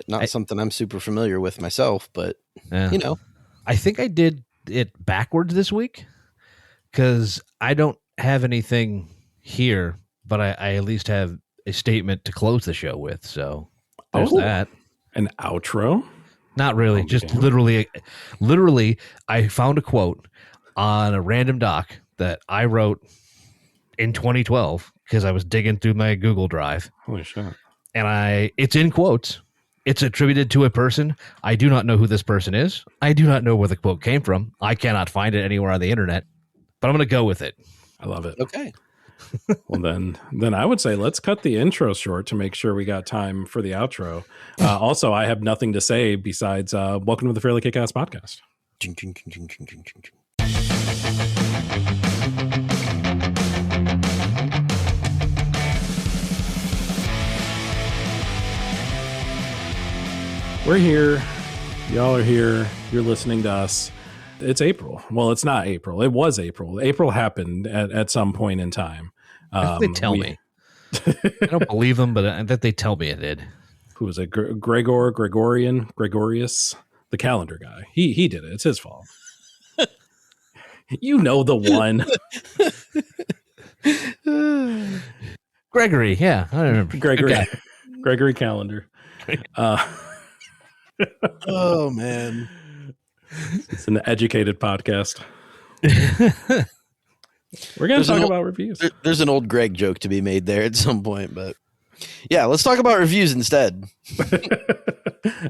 Not something I'm super familiar with myself, but you know. I think I did it backwards this week because I don't have anything here, but I at least have a statement to close the show with. So there's that. An outro? Not really. Just literally, I found a quote on a random doc that I wrote in 2012 because I was digging through my Google Drive. Holy shit. And it's in quotes. It's attributed to a person. I do not know who this person is. I do not know where the quote came from. I cannot find it anywhere on the internet, but I'm going to go with it. I love it. Okay. Well, then I would say let's cut the intro short to make sure we got time for the outro. Also, I have nothing to say besides welcome to the Fairly KickAss Podcast. We're here. Y'all are here. You're listening to us. It's April. Well, it's not April. It was April. April happened at some point in time. They tell me. I don't believe them, but that they tell me it did. Who was it? Gregorius, the calendar guy. He did it. It's his fault. You know the one. Gregory. Yeah, I remember. Gregory Calendar. Oh man, it's an educated podcast. We're going to talk about reviews. There's an old Greg joke to be made there at some point, but yeah, let's talk about reviews instead.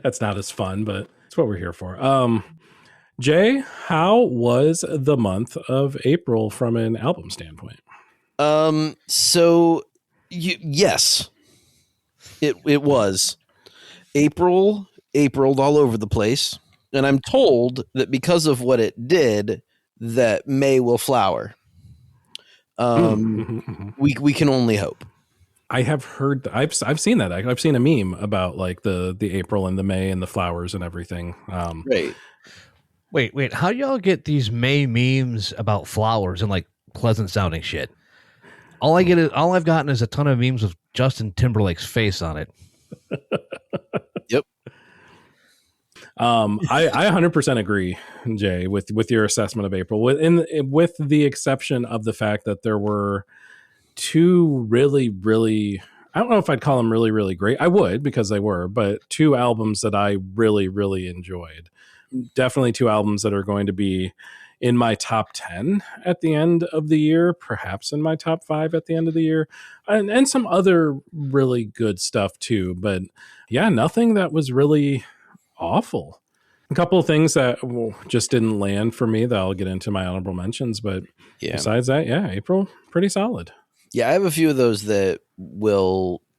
That's not as fun, but it's what we're here for. Jay, how was the month of April from an album standpoint? Yes, it was. April'd all over the place, and I'm told that because of what it did, that May will flower. We can only hope. I have heard. I've seen that. I've seen a meme about like the April and the May and the flowers and everything. Right. Wait. How do y'all get these May memes about flowers and like pleasant sounding shit? All I've gotten is a ton of memes with Justin Timberlake's face on it. Yep. I 100% agree, Jay, with your assessment of April, with the exception of the fact that there were two really, really, I don't know if I'd call them really, really great. I would, because they were, but two albums that I really, really enjoyed. Definitely two albums that are going to be in my top 10 at the end of the year, perhaps in my top 5 at the end of the year, and some other really good stuff too. But yeah, nothing that was really awful. A couple of things that just didn't land for me that I'll get into my honorable mentions, but besides that, yeah, April, pretty solid. Yeah, I have a few of those that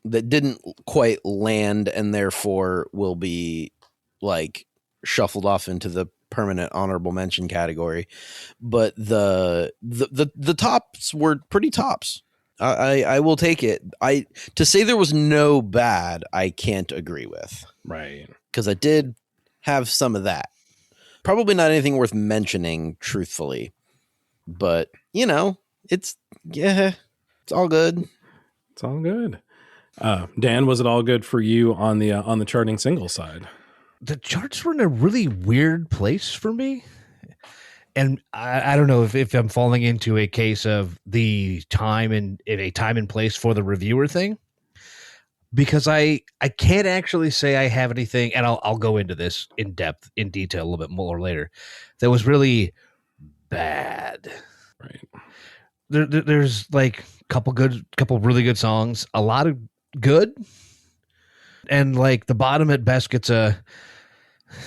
didn't quite land and therefore will be like shuffled off into the permanent honorable mention category. But the tops were pretty tops. I will take it. To say there was no bad, I can't agree with. Right. Because I did have some of that. Probably not anything worth mentioning, truthfully. But, it's all good. It's all good. Dan, was it all good for you on the charting single side? The charts were in a really weird place for me. And I don't know if I'm falling into a case of the time and place for the reviewer thing, because I can't actually say I have anything, and I'll go into this in detail a little bit more later, that was really bad. Right. There's like couple really good songs, a lot of good, and like the bottom at best gets a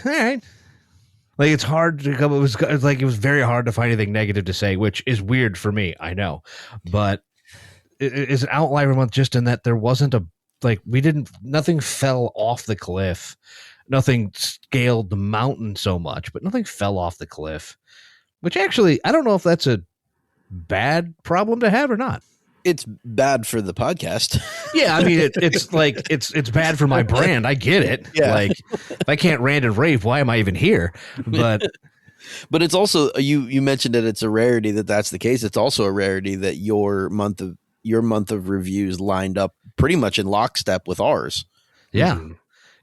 all right. Like it's hard to come. It was very hard to find anything negative to say, which is weird for me. I know, but it's an outlier month just in that there wasn't nothing fell off the cliff. Nothing scaled the mountain so much, but nothing fell off the cliff, which actually, I don't know if that's a bad problem to have or not. It's bad for the podcast. Yeah, I mean, it's like it's bad for my brand. I get it. Yeah. Like, if I can't rant and rave, why am I even here? But it's also you mentioned that it's a rarity that's the case. It's also a rarity that your month of reviews lined up pretty much in lockstep with ours. Yeah,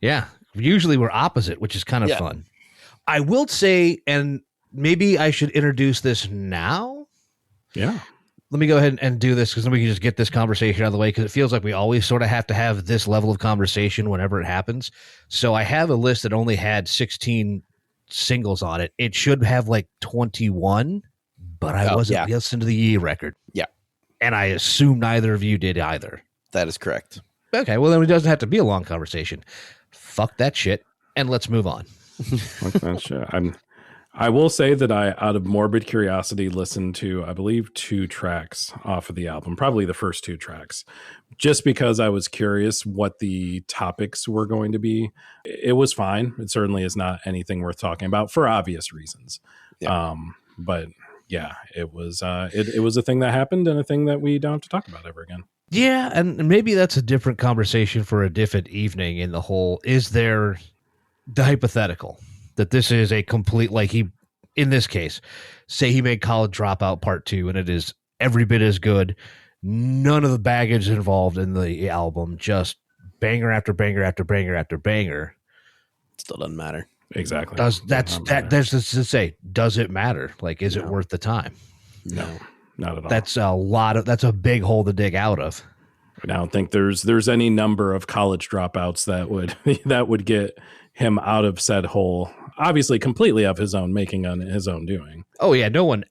yeah. Usually we're opposite, which is kind of fun. I will say, and maybe I should introduce this now. Yeah. Let me go ahead and do this because then we can just get this conversation out of the way because it feels like we always sort of have to have this level of conversation whenever it happens. So I have a list that only had 16 singles on it. It should have like 21, but I wasn't listening to the Yee record. Yeah. And I assume neither of you did either. That is correct. Okay, well then it doesn't have to be a long conversation. Fuck that shit, and let's move on. Fuck that shit. I will say that I, out of morbid curiosity, listened to, I believe, 2 tracks off of the album, probably the first 2 tracks, just because I was curious what the topics were going to be. It was fine. It certainly is not anything worth talking about for obvious reasons. Yeah. But yeah, it was it was a thing that happened and a thing that we don't have to talk about ever again. Yeah, and maybe that's a different conversation for a different evening in the whole, is there the hypothetical that this is a complete, like he, in this case, say he made College Dropout Part 2 and it is every bit as good. None of the baggage involved in the album, just banger after banger after banger after banger. Still doesn't matter. Exactly. There's just to say, does it matter? Like, is it worth the time? No, not at all. That's a big hole to dig out of. I don't think there's any number of college dropouts that would get him out of said hole. Obviously, completely of his own making, on his own doing. Oh yeah, no one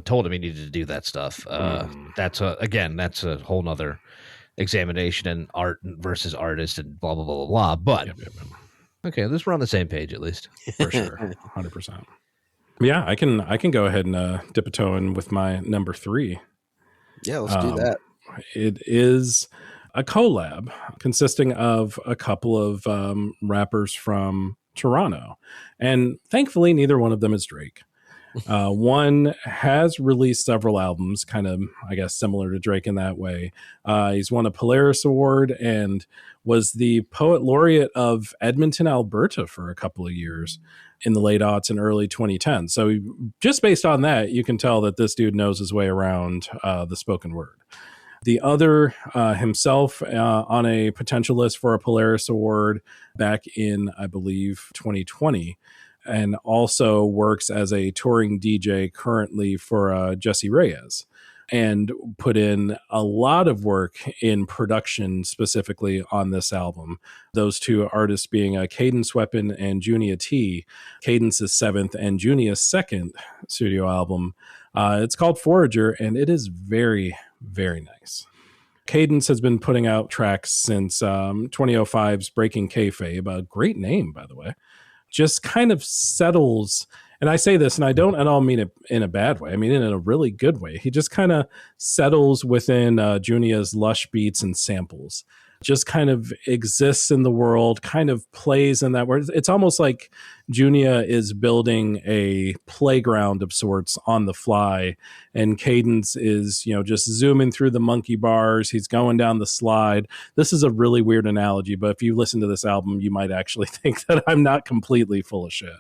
told him he needed to do that stuff. That's a whole nother examination in art versus artist and blah blah blah blah blah. But okay, at least we're on the same page at least for sure, 100%. Yeah, I can go ahead and dip a toe in with my number 3. Yeah, let's do that. It is a collab consisting of a couple of rappers from Toronto. And thankfully, neither one of them is Drake. One has released several albums, kind of, I guess, similar to Drake in that way. He's won a Polaris Award and was the poet laureate of Edmonton, Alberta for a couple of years in the late aughts and early 2010s. So just based on that, you can tell that this dude knows his way around the spoken word. The other himself on a potential list for a Polaris Award back in, I believe, 2020, and also works as a touring DJ currently for Jesse Reyes, and put in a lot of work in production specifically on this album. Those 2 artists being Cadence Weapon and Junia T, Cadence's 7th and Junia's 2nd studio album. It's called Forager, and it is very, very nice. Cadence has been putting out tracks since 2005's Breaking Kayfabe, a great name, by the way. Just kind of settles, and I say this, and I don't at all mean it in a bad way. I mean it in a really good way. He just kind of settles within Junia's lush beats and samples. Just kind of exists in the world, kind of plays in that world. It's almost like Junia is building a playground of sorts on the fly, and Cadence is, just zooming through the monkey bars. He's going down the slide. This is a really weird analogy, but if you listen to this album, you might actually think that I'm not completely full of shit.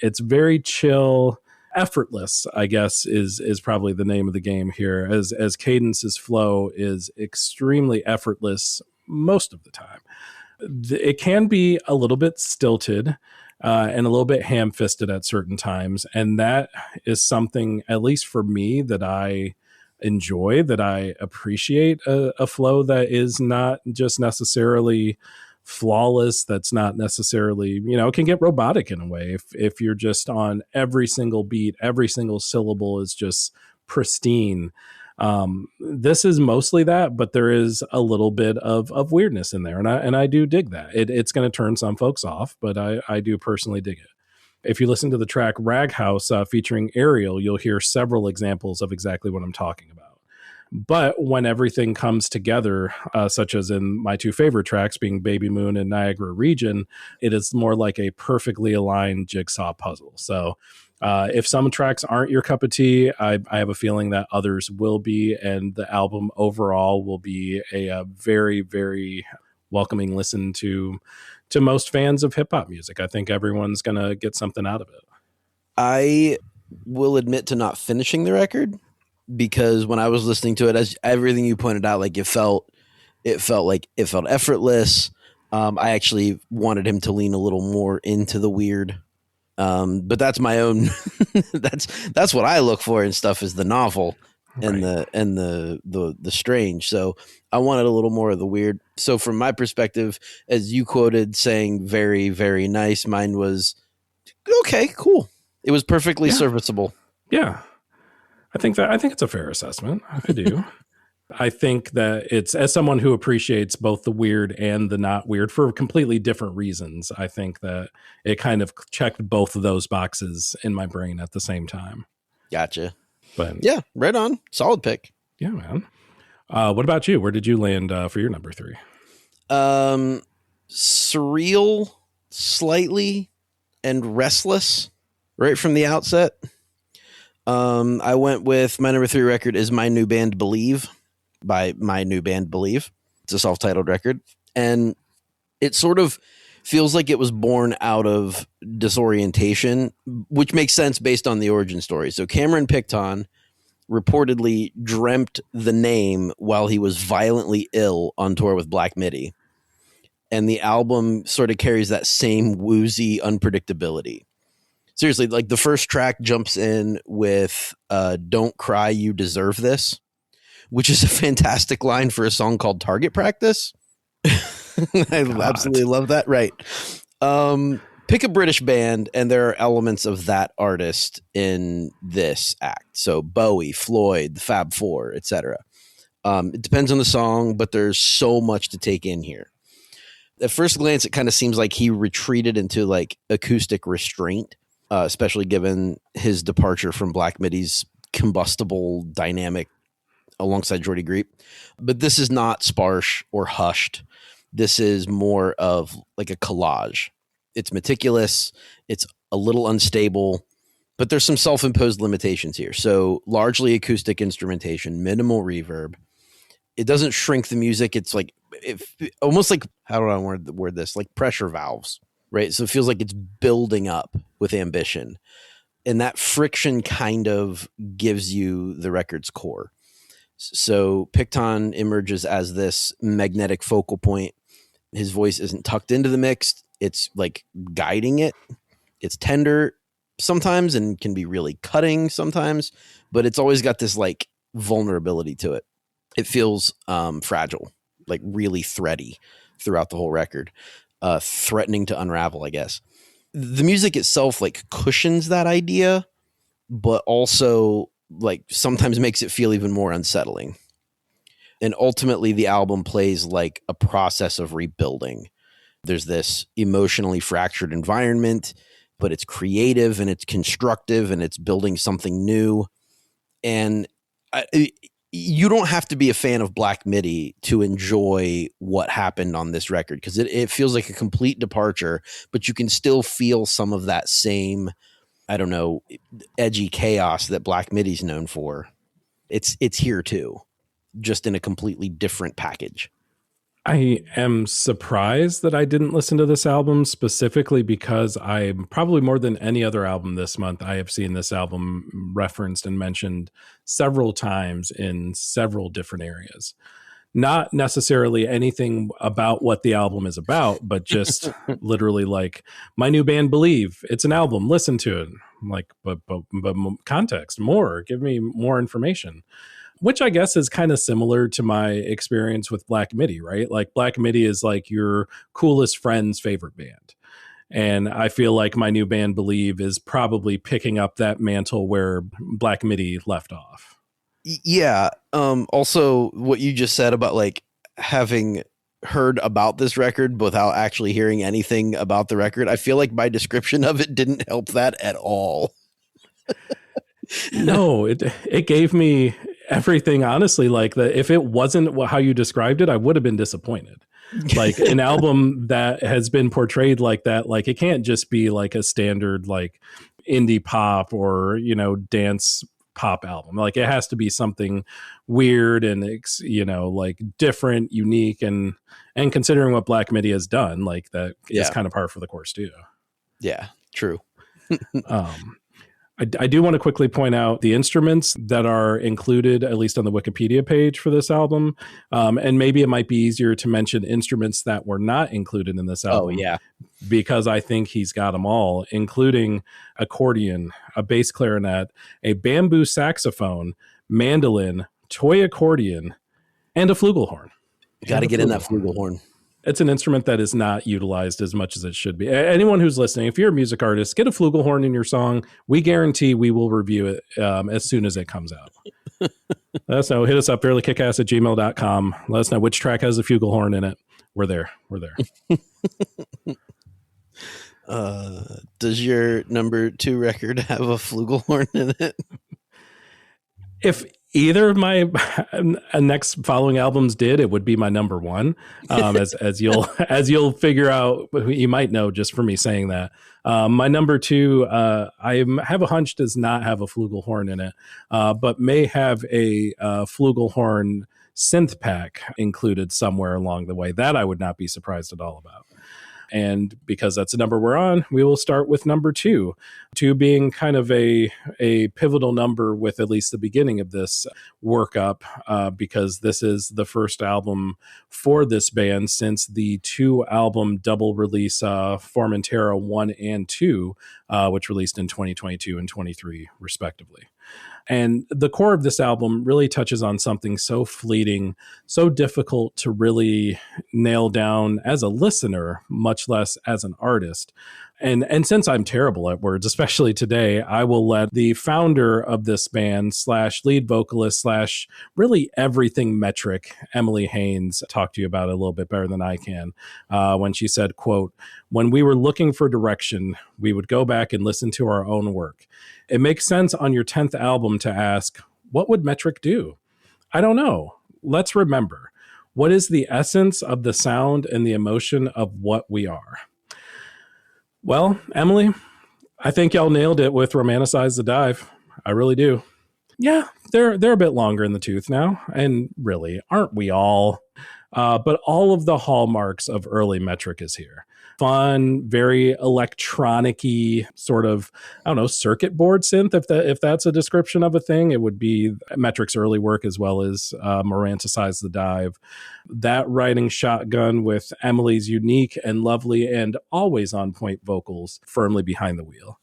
It's very chill. Effortless, I guess, is probably the name of the game here, as Cadence's flow is extremely effortless most of the time. It can be a little bit stilted and a little bit ham-fisted at certain times, and that is something, at least for me, that I enjoy, that I appreciate a flow that is not just necessarily flawless, that's not necessarily, it can get robotic in a way if you're just on every single beat, every single syllable is just pristine. This is mostly that, but there is a little bit of weirdness in there, and I do dig that. It's going to turn some folks off, but I do personally dig it. If you listen to the track Rag House featuring Ariel, you'll hear several examples of exactly what I'm talking about. But when everything comes together, such as in my 2 favorite tracks being Baby Moon and Niagara Region, it is more like a perfectly aligned jigsaw puzzle. So if some tracks aren't your cup of tea, I have a feeling that others will be, and the album overall will be a very, very welcoming listen to most fans of hip-hop music. I think everyone's going to get something out of it. I will admit to not finishing the record, because when I was listening to it, as everything you pointed out, like it felt effortless. I actually wanted him to lean a little more into the weird. But that's my own. that's what I look for in stuff, is the novel and the strange. So I wanted a little more of the weird. So from my perspective, as you quoted saying very, very nice, mine was okay, cool. It was perfectly serviceable. Yeah. I think it's a fair assessment. I do. I think that it's, as someone who appreciates both the weird and the not weird for completely different reasons, I think that it kind of checked both of those boxes in my brain at the same time. Gotcha. But yeah, right on. Solid pick. Yeah, man. What about you? Where did you land for your number 3? Surreal, slightly, and restless right from the outset. I went with my number 3 record is My New Band Believe by My New Band Believe. It's a self-titled record, and it sort of feels like it was born out of disorientation, which makes sense based on the origin story. So Cameron Picton reportedly dreamt the name while he was violently ill on tour with Black Midi, and the album sort of carries that same woozy unpredictability. Seriously, like the first track jumps in with Don't Cry, You Deserve This, which is a fantastic line for a song called Target Practice. I absolutely love that. Right. Pick a British band, and there are elements of that artist in this act. So Bowie, Floyd, the Fab Four, etc. It depends on the song, but there's so much to take in here. At first glance, it kind of seems like he retreated into like acoustic restraint, especially given his departure from Black Midi's combustible dynamic alongside Jordy Greep. But this is not sparse or hushed. This is more of like a collage. It's meticulous. It's a little unstable, but there's some self-imposed limitations here. So largely acoustic instrumentation, minimal reverb. It doesn't shrink the music. It's like almost like, how do I word this? Like pressure valves, right? So it feels like it's building up with ambition. And that friction kind of gives you the record's core. So Picton emerges as this magnetic focal point. His voice isn't tucked into the mix. It's like guiding it. It's tender sometimes and can be really cutting sometimes, but it's always got this like vulnerability to it. It feels fragile, like really thready throughout the whole record, threatening to unravel, I guess. The music itself like cushions that idea, but also like sometimes makes it feel even more unsettling. And ultimately the album plays like a process of rebuilding. There's this emotionally fractured environment, but it's creative and it's constructive and it's building something new. And you don't have to be a fan of Black Midi to enjoy what happened on this record, because it feels like a complete departure, but you can still feel some of that same, I don't know, edgy chaos that Black Midi's known for. It's here too, just in a completely different package. I am surprised that I didn't listen to this album specifically because I'm probably more than any other album this month, I have seen this album referenced and mentioned several times in several different areas. Not necessarily anything about what the album is about, but just literally like, My New Band Believe, it's an album, listen to it. I'm like, but context, more, give me more information. Which I guess is kind of similar to my experience with Black Midi, right? Like Black Midi is like your coolest friend's favorite band. And I feel like My New Band Believe is probably picking up that mantle where Black Midi left off. Yeah. Also, what you just said about like having heard about this record without actually hearing anything about the record, I feel like my description of it didn't help that at all. No, it gave me everything, honestly. Like that, if it wasn't how you described it, I would have been disappointed. Like an album that has been portrayed like that, like it can't just be like a standard like indie pop or, you know, dance pop album. Like it has to be something weird and, you know, like different, unique, and considering what Black Midi has done, like that is kind of par for the course too. Yeah, true. I do want to quickly point out the instruments that are included, at least on the Wikipedia page for this album. And maybe it might be easier to mention instruments that were not included in this album. Oh, yeah. Because I think he's got them all, including accordion, a bass clarinet, a bamboo saxophone, mandolin, toy accordion, and a flugelhorn. Got to get in that flugelhorn. It's an instrument that is not utilized as much as it should be. Anyone who's listening, if you're a music artist, get a flugelhorn in your song. We guarantee we will review it as soon as it comes out. Let us know. Hit us up, fairlykickass@gmail.com. Let us know which track has a flugelhorn in it. We're there. Does your number 2 record have a flugelhorn in it? If either of my next following albums did, it would be my number 1. As you'll figure out, you might know just for me saying that. My number 2, I have a hunch does not have a flugelhorn in it, but may have a flugelhorn synth pack included somewhere along the way. That I would not be surprised at all about. And because that's the number we're on, we will start with number 2. 2 being kind of a pivotal number with at least the beginning of this workup, because this is the first album for this band since the 2-album double release Formentera 1 and 2, which released in 2022 and 23 respectively. And the core of this album really touches on something so fleeting, so difficult to really nail down as a listener, much less as an artist. And since I'm terrible at words, especially today, I will let the founder of this band / lead vocalist / really everything metric, Emily Haynes, talk to you about it a little bit better than I can. When she said, quote, "When we were looking for direction, we would go back and listen to our own work. It makes sense on your 10th album to ask, what would metric do? I don't know. Let's remember, what is the essence of the sound and the emotion of what we are?" Well, Emily, I think y'all nailed it with Romanticize the Dive. I really do. Yeah, they're a bit longer in the tooth now. And really, aren't we all? But all of the hallmarks of early Metric is here. Fun, very electronic-y sort of, I don't know, circuit board synth, if that's a description of a thing. It would be Metric's early work as well as Maranticize the Dive. That riding shotgun with Emily's unique and lovely and always on-point vocals firmly behind the wheel.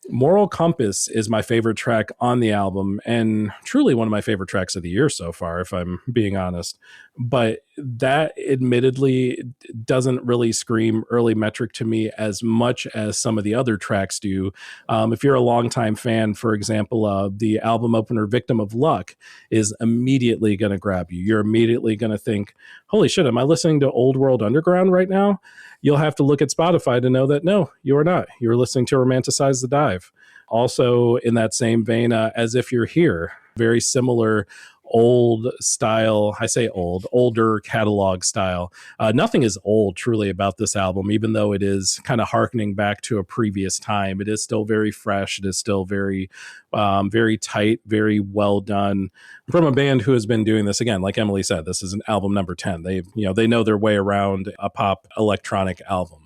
Moral Compass is my favorite track on the album and truly one of my favorite tracks of the year so far, if I'm being honest. But that admittedly doesn't really scream early Metric to me as much as some of the other tracks do. If you're a longtime fan, for example, the album opener Victim of Luck is immediately going to grab you. You're immediately going to think, holy shit, am I listening to Old World Underground right now? You'll have to look at Spotify to know that no, you are not. You're listening to Romanticize the Dive. Also in that same vein, As If You're Here, very similar old style. I say older catalog style. Nothing is old truly about this album, even though it is kind of hearkening back to a previous time. It is still very fresh. It is still very, very tight, very well done from a band who has been doing this again. Like Emily said, this is an album number 10. They know their way around a pop electronic album.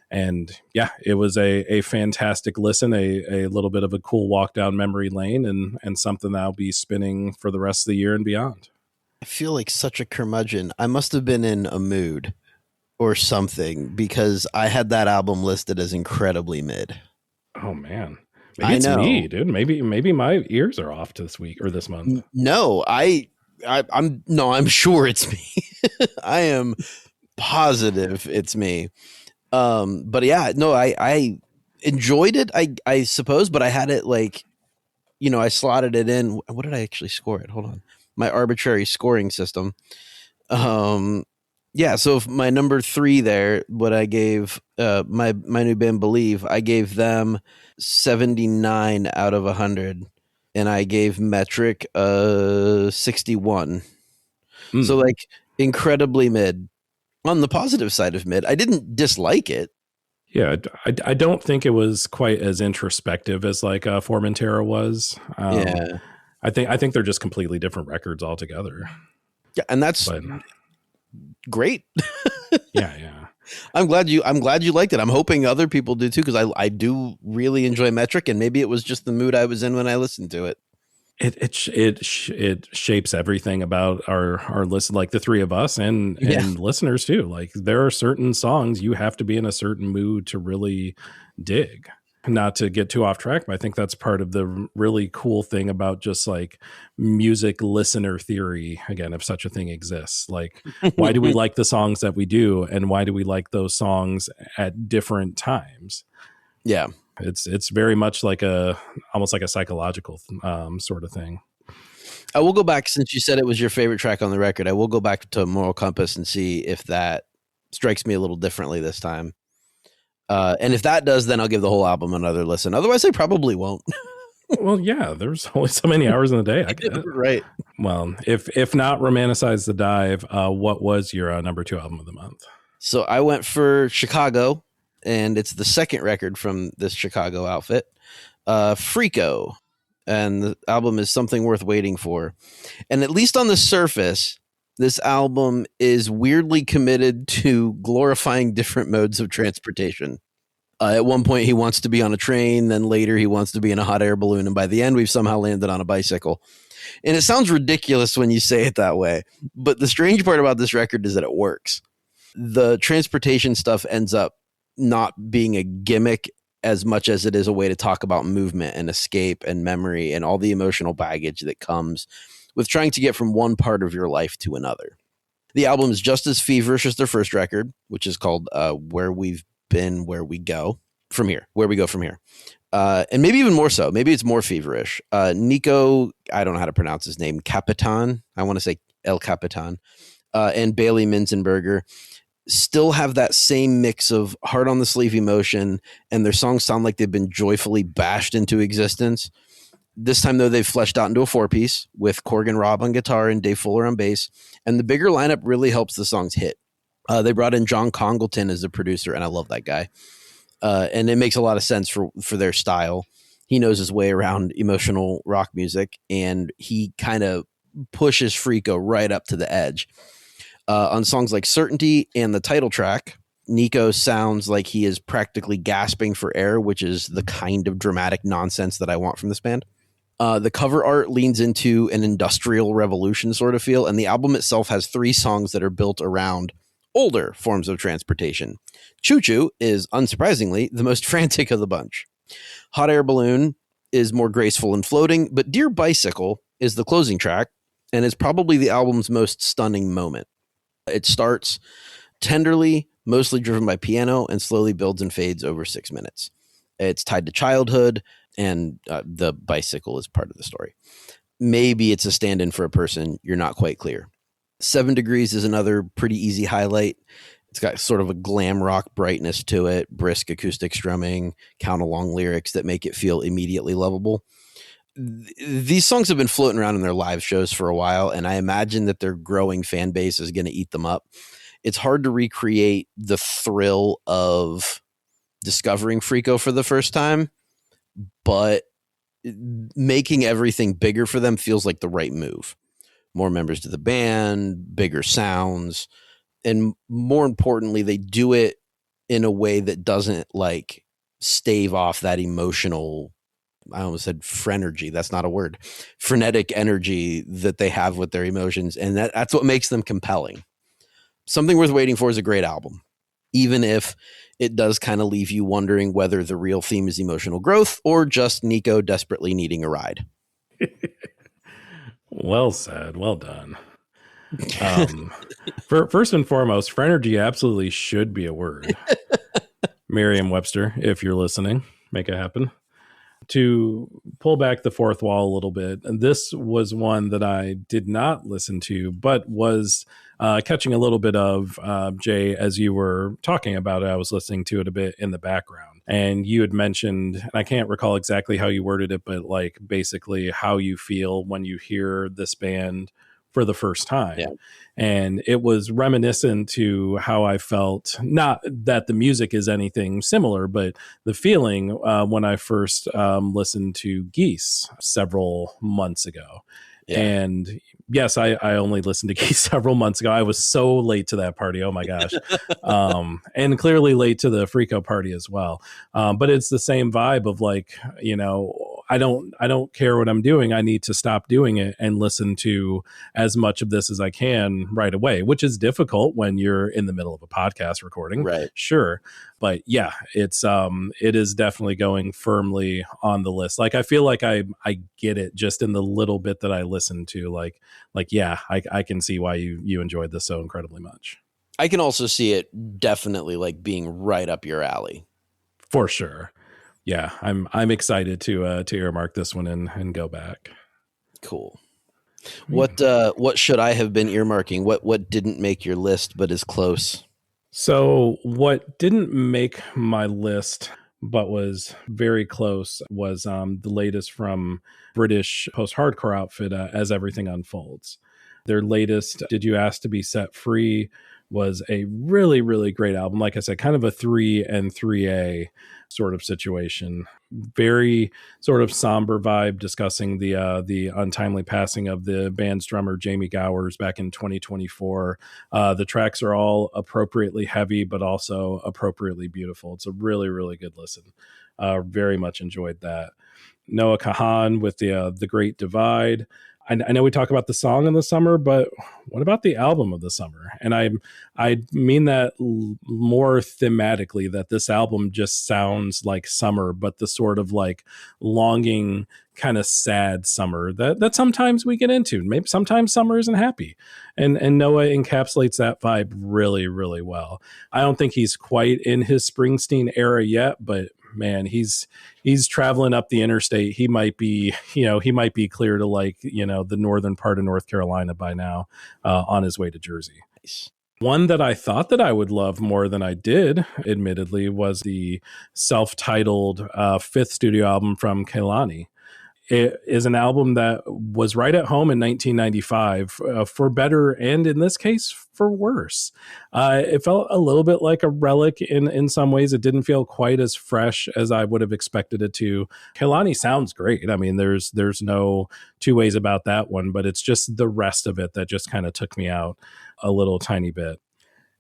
And yeah, it was a fantastic listen, a little bit of a cool walk down memory lane and something that I'll be spinning for the rest of the year and beyond. I feel like such a curmudgeon. I must have been in a mood or something because I had that album listed as incredibly mid. Oh man. Maybe it's me, dude. Maybe my ears are off this week or this month. No, I'm sure it's me. I am positive it's me. But yeah, no, I enjoyed it, I suppose, but I had it like, I slotted it in. What did I actually score it? Hold on. My arbitrary scoring system. Yeah. So if my number 3 there, what I gave, my new band Believe, I gave them 79 out of 100 and I gave Metric 61. So like incredibly mid. On the positive side of mid, I didn't dislike it. Yeah, I don't think it was quite as introspective as like Formentera was. Yeah, I think they're just completely different records altogether. Yeah, and that's great. Yeah. I'm glad you liked it. I'm hoping other people do too, because I do really enjoy Metric, and maybe it was just the mood I was in when I listened to it. It shapes everything about our listen, like the three of us and listeners too. Like there are certain songs you have to be in a certain mood to really dig. Not to get too off track, but I think that's part of the really cool thing about just like music listener theory, again, if such a thing exists. Like, why do we like the songs that we do, and why do we like those songs at different times? Yeah. It's very much like almost like a psychological sort of thing. I will go back, since you said it was your favorite track on the record, I will go back to Moral Compass and see if that strikes me a little differently this time. And if that does, then I'll give the whole album another listen. Otherwise, I probably won't. Well, yeah, there's only so many hours in the day. I get it. Right. Well, if not Romanticize the Dive, what was your number 2 album of the month? So I went for Chicago, and it's the second record from this Chicago outfit, Freako. And the album is Something Worth Waiting For. And at least on the surface, this album is weirdly committed to glorifying different modes of transportation. At one point, he wants to be on a train. Then later, he wants to be in a hot air balloon. And by the end, we've somehow landed on a bicycle. And it sounds ridiculous when you say it that way. But the strange part about this record is that it works. The transportation stuff ends up not being a gimmick as much as it is a way to talk about movement and escape and memory and all the emotional baggage that comes with trying to get from one part of your life to another. The album is just as feverish as their first record, which is called Where We've Been, Where We Go From Here. And maybe even more so. Maybe it's more feverish. Nico, I don't know how to pronounce his name, Capitan, I want to say El Capitan, and Bailey Minzenberger still have that same mix of hard on the sleeve emotion, and their songs sound like they've been joyfully bashed into existence. This time, though, they've fleshed out into a 4-piece with Corgan Robb on guitar and Dave Fuller on bass. And the bigger lineup really helps the songs hit. They brought in John Congleton as the producer, and I love that guy. And it makes a lot of sense for their style. He knows his way around emotional rock music, and he kind of pushes Freako right up to the edge. On songs like Certainty and the title track, Nico sounds like he is practically gasping for air, which is the kind of dramatic nonsense that I want from this band. The cover art leans into an industrial revolution sort of feel, and the album itself has 3 songs that are built around older forms of transportation. Choo Choo is, unsurprisingly, the most frantic of the bunch. Hot Air Balloon is more graceful and floating, but Dear Bicycle is the closing track and is probably the album's most stunning moment. It starts tenderly, mostly driven by piano, and slowly builds and fades over 6 minutes. It's tied to childhood, and the bicycle is part of the story. Maybe it's a stand-in for a person, you're not quite clear. 7 Degrees is another pretty easy highlight. It's got sort of a glam rock brightness to it, brisk acoustic strumming, count-along lyrics that make it feel immediately lovable. These songs have been floating around in their live shows for a while, and I imagine that their growing fan base is going to eat them up. It's hard to recreate the thrill of discovering Freako for the first time, but making everything bigger for them feels like the right move. More members to the band, bigger sounds, and more importantly, they do it in a way that doesn't like stave off that emotional, I almost said frenergy. That's not a word. Frenetic energy that they have with their emotions. And that's what makes them compelling. Something Worth Waiting For is a great album, even if it does kind of leave you wondering whether the real theme is emotional growth or just Nico desperately needing a ride. Well said. Well done. First and foremost, frenergy absolutely should be a word. Merriam-Webster, if you're listening, make it happen. To pull back the fourth wall a little bit, and this was one that I did not listen to, but was catching a little bit of, Jay, as you were talking about it. I was listening to it a bit in the background, and you had mentioned, and I can't recall exactly how you worded it, but like basically how you feel when you hear this band for the first time. Yeah. And it was reminiscent to how I felt, not that the music is anything similar, but the feeling when I first listened to Geese several months ago. Yeah. And yes, I only listened to Keith several months ago. I was so late to that party. Oh my gosh. And clearly late to the Freako party as well. But it's the same vibe of like, you know, I don't care what I'm doing. I need to stop doing it and listen to as much of this as I can right away, which is difficult when you're in the middle of a podcast recording. Right. Sure. But yeah, it is definitely going firmly on the list. Like I feel like I get it just in the little bit that I listened to. Like yeah, I can see why you enjoyed this so incredibly much. I can also see it definitely like being right up your alley. For sure. Yeah, I'm excited to earmark this one and go back. Cool. What should I have been earmarking? What didn't make your list but is close? So what didn't make my list but was very close was the latest from British post-hardcore outfit, As Everything Unfolds. Their latest, Did You Ask to Be Set Free, was a really, really great album. Like I said, kind of a 3 and 3A sort of situation. Very sort of somber vibe, discussing the untimely passing of the band's drummer Jamie Gowers back in 2024. The tracks are all appropriately heavy, but also appropriately beautiful. It's a really, really good listen. Very much enjoyed that. Noah Kahan with the Great Divide. I know we talk about the song in the summer, but what about the album of the summer? And I mean that more thematically, that this album just sounds like summer, but the sort of like longing, kind of sad summer that sometimes we get into. Maybe sometimes summer isn't happy. And Noah encapsulates that vibe really, really well. I don't think he's quite in his Springsteen era yet, but man, he's traveling up the interstate. He might be clear to like, the northern part of North Carolina by now, on his way to Jersey. Nice. One that I thought that I would love more than I did, admittedly, was the self-titled fifth studio album from Kehlani. It is an album that was right at home in 1995, for better and in this case for worse. It felt a little bit like a relic in some ways. It didn't feel quite as fresh as I would have expected it to. Kehlani sounds great. I mean, there's no two ways about that one, but it's just the rest of it that just kind of took me out a little tiny bit.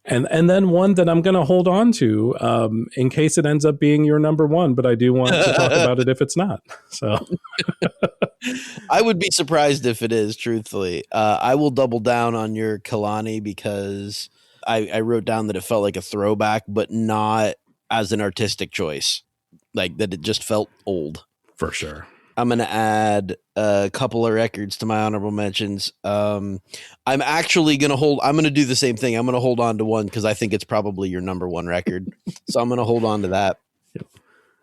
And then one that I'm going to hold on to in case it ends up being your number one, but I do want to talk about it if it's not. So I would be surprised if it is, truthfully. I will double down on your Kehlani because I wrote down that it felt like a throwback, but not as an artistic choice. Like that it just felt old. For sure. I'm going to add a couple of records to my honorable mentions. I'm actually going to do the same thing. I'm going to hold on to one because I think it's probably your number one record. So I'm going to hold on to that. Yep.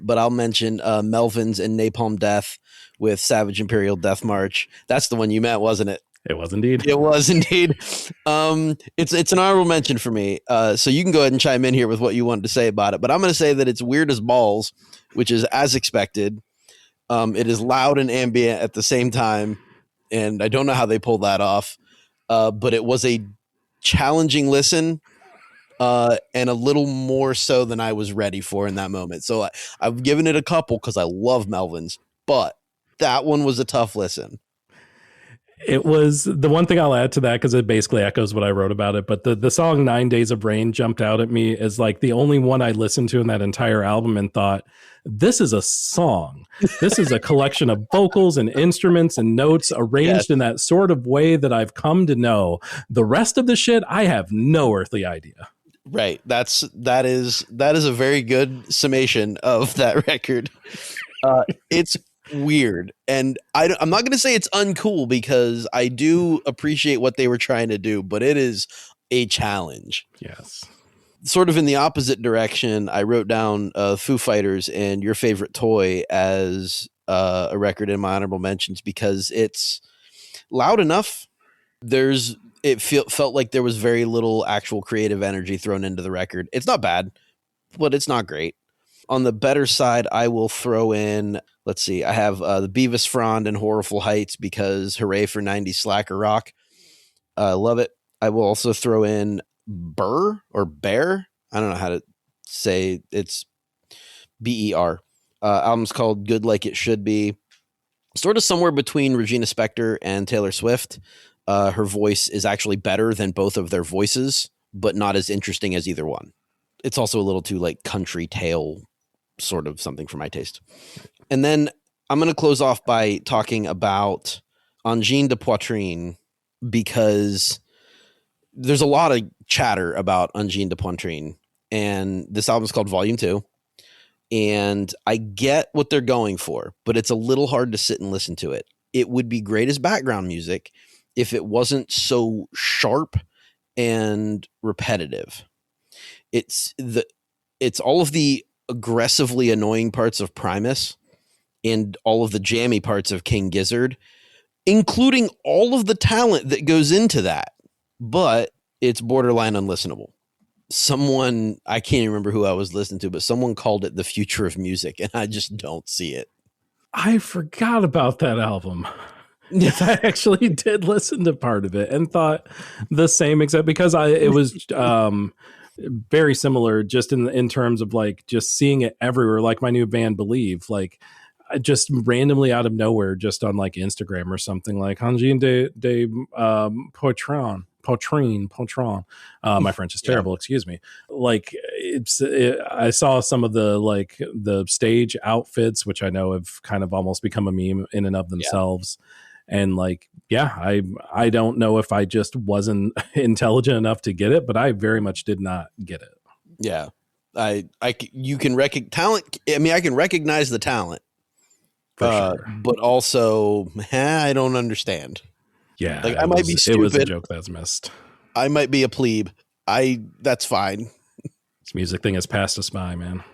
But I'll mention Melvins and Napalm Death with Savage Imperial Death March. That's the one you meant, wasn't it? It was indeed. It was indeed. It's an honorable mention for me. So you can go ahead and chime in here with what you wanted to say about it. But I'm going to say that it's weird as balls, which is as expected. It is loud and ambient at the same time, and I don't know how they pulled that off, but it was a challenging listen, and a little more so than I was ready for in that moment. So I've given it a couple because I love Melvins, but that one was a tough listen. It was the one thing I'll add to that because it basically echoes what I wrote about it. But the song 9 Days of Rain jumped out at me as like the only one I listened to in that entire album and thought, this is a song. This is a collection of vocals and instruments and notes arranged in that sort of way that I've come to know. The rest of the shit, I have no earthly idea. Right. That is a very good summation of that record. It's weird, and I'm not going to say it's uncool because I do appreciate what they were trying to do, but it is a challenge. Yes. Sort of in the opposite direction, I wrote down Foo Fighters and Your Favorite Toy as a record in my honorable mentions because it's loud enough. Felt like there was very little actual creative energy thrown into the record. It's not bad, but it's not great. On the better side, I will throw in, let's see, I have the Beavis Frond and Horrible Heights because hooray for 90s slacker rock. Love it. I will also throw in Bear. I don't know how to say it's BER. Album's called Good Like It Should Be. sort of somewhere between Regina Spektor and Taylor Swift. Her voice is actually better than both of their voices, but not as interesting as either one. It's also a little too like country tale sort of something for my taste. And then I'm going to close off by talking about Angine de Poitrine, because there's a lot of chatter about Angine de Poitrine, and this album is called Volume 2. And I get what they're going for, but it's a little hard to sit and listen to it. It would be great as background music if it wasn't so sharp and repetitive. It's all of the aggressively annoying parts of Primus and all of the jammy parts of King Gizzard, including all of the talent that goes into that, but it's borderline unlistenable. Someone, I can't even remember who I was listening to, but someone called it the future of music, and I just don't see it. I forgot about that album. Yes, I actually did listen to part of it and thought the same exact, because it was very similar just in terms of like just seeing it everywhere, like my new band Believe, like just randomly out of nowhere, just on like Instagram or something, like Angine de Poitrine. My French is terrible. Yeah. Excuse me. Like I saw some of the stage outfits, which I know have kind of almost become a meme in and of themselves. Yeah. And like, yeah, I don't know if I just wasn't intelligent enough to get it, but I very much did not get it. Yeah. You can recognize talent. I mean, I can recognize the talent, sure. But also, I don't understand. Yeah, like I might be stupid. It was a joke that's missed. I might be a plebe. That's fine. This music thing has passed us by, man.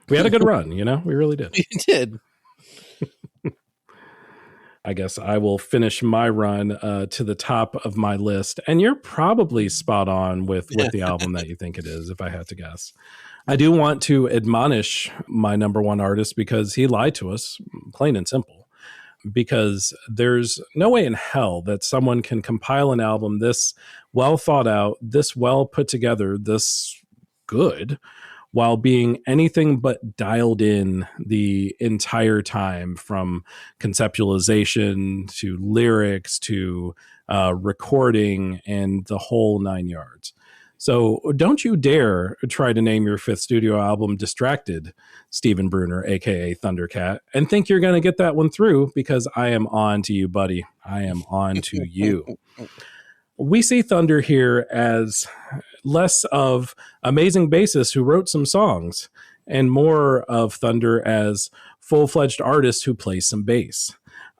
We had a good run, we really did. We did. I guess I will finish my run to the top of my list, and you're probably spot on with the album that you think it is, if I had to guess. I do want to admonish my number one artist, because he lied to us, plain and simple. Because there's no way in hell that someone can compile an album this well thought out, this well put together, this good, while being anything but dialed in the entire time, from conceptualization to lyrics to recording and the whole 9 yards. So don't you dare try to name your fifth studio album Distracted, Steven Bruner, a.k.a. Thundercat, and think you're going to get that one through, because I am on to you, buddy. I am on to you. We see Thunder here as less of amazing bassist who wrote some songs, and more of Thunder as full-fledged artist who plays some bass.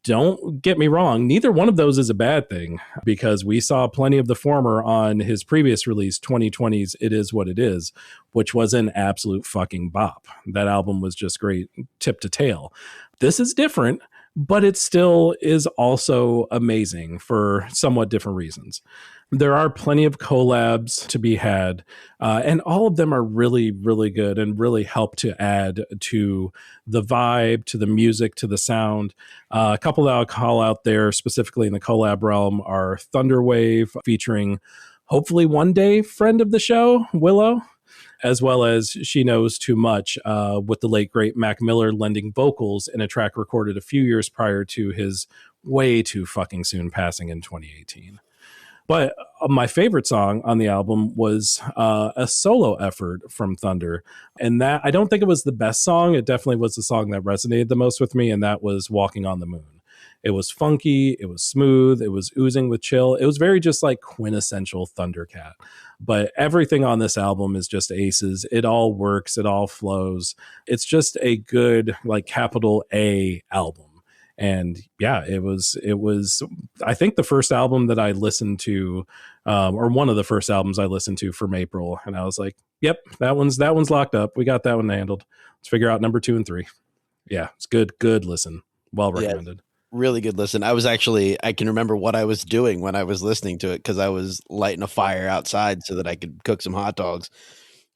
Don't get me wrong, neither one of those is a bad thing, because we saw plenty of the former on his previous release, 2020's It Is What It Is, which was an absolute fucking bop. That album was just great, tip to tail. This is different, but it still is also amazing for somewhat different reasons. There are plenty of collabs to be had, and all of them are really, really good and really help to add to the vibe, to the music, to the sound. A couple that I'll call out there specifically in the collab realm are Thunderwave, featuring hopefully one day friend of the show, Willow, as well as She Knows Too Much, with the late, great Mac Miller lending vocals in a track recorded a few years prior to his way too fucking soon passing in 2018. But my favorite song on the album was a solo effort from Thunder. And that, I don't think it was the best song. It definitely was the song that resonated the most with me, and that was Walking on the Moon. It was funky, it was smooth, it was oozing with chill. It was very just like quintessential Thundercat. But everything on this album is just aces. It all works, it all flows. It's just a good, like, capital A album. And yeah, it was, I think the first album that I listened to, or one of the first albums I listened to from April. And I was like, yep, that one's locked up. We got that one handled. Let's figure out number 2 and 3. Yeah, it's good listen. Well recommended. Yeah, really good listen. I can remember what I was doing when I was listening to it, because I was lighting a fire outside so that I could cook some hot dogs.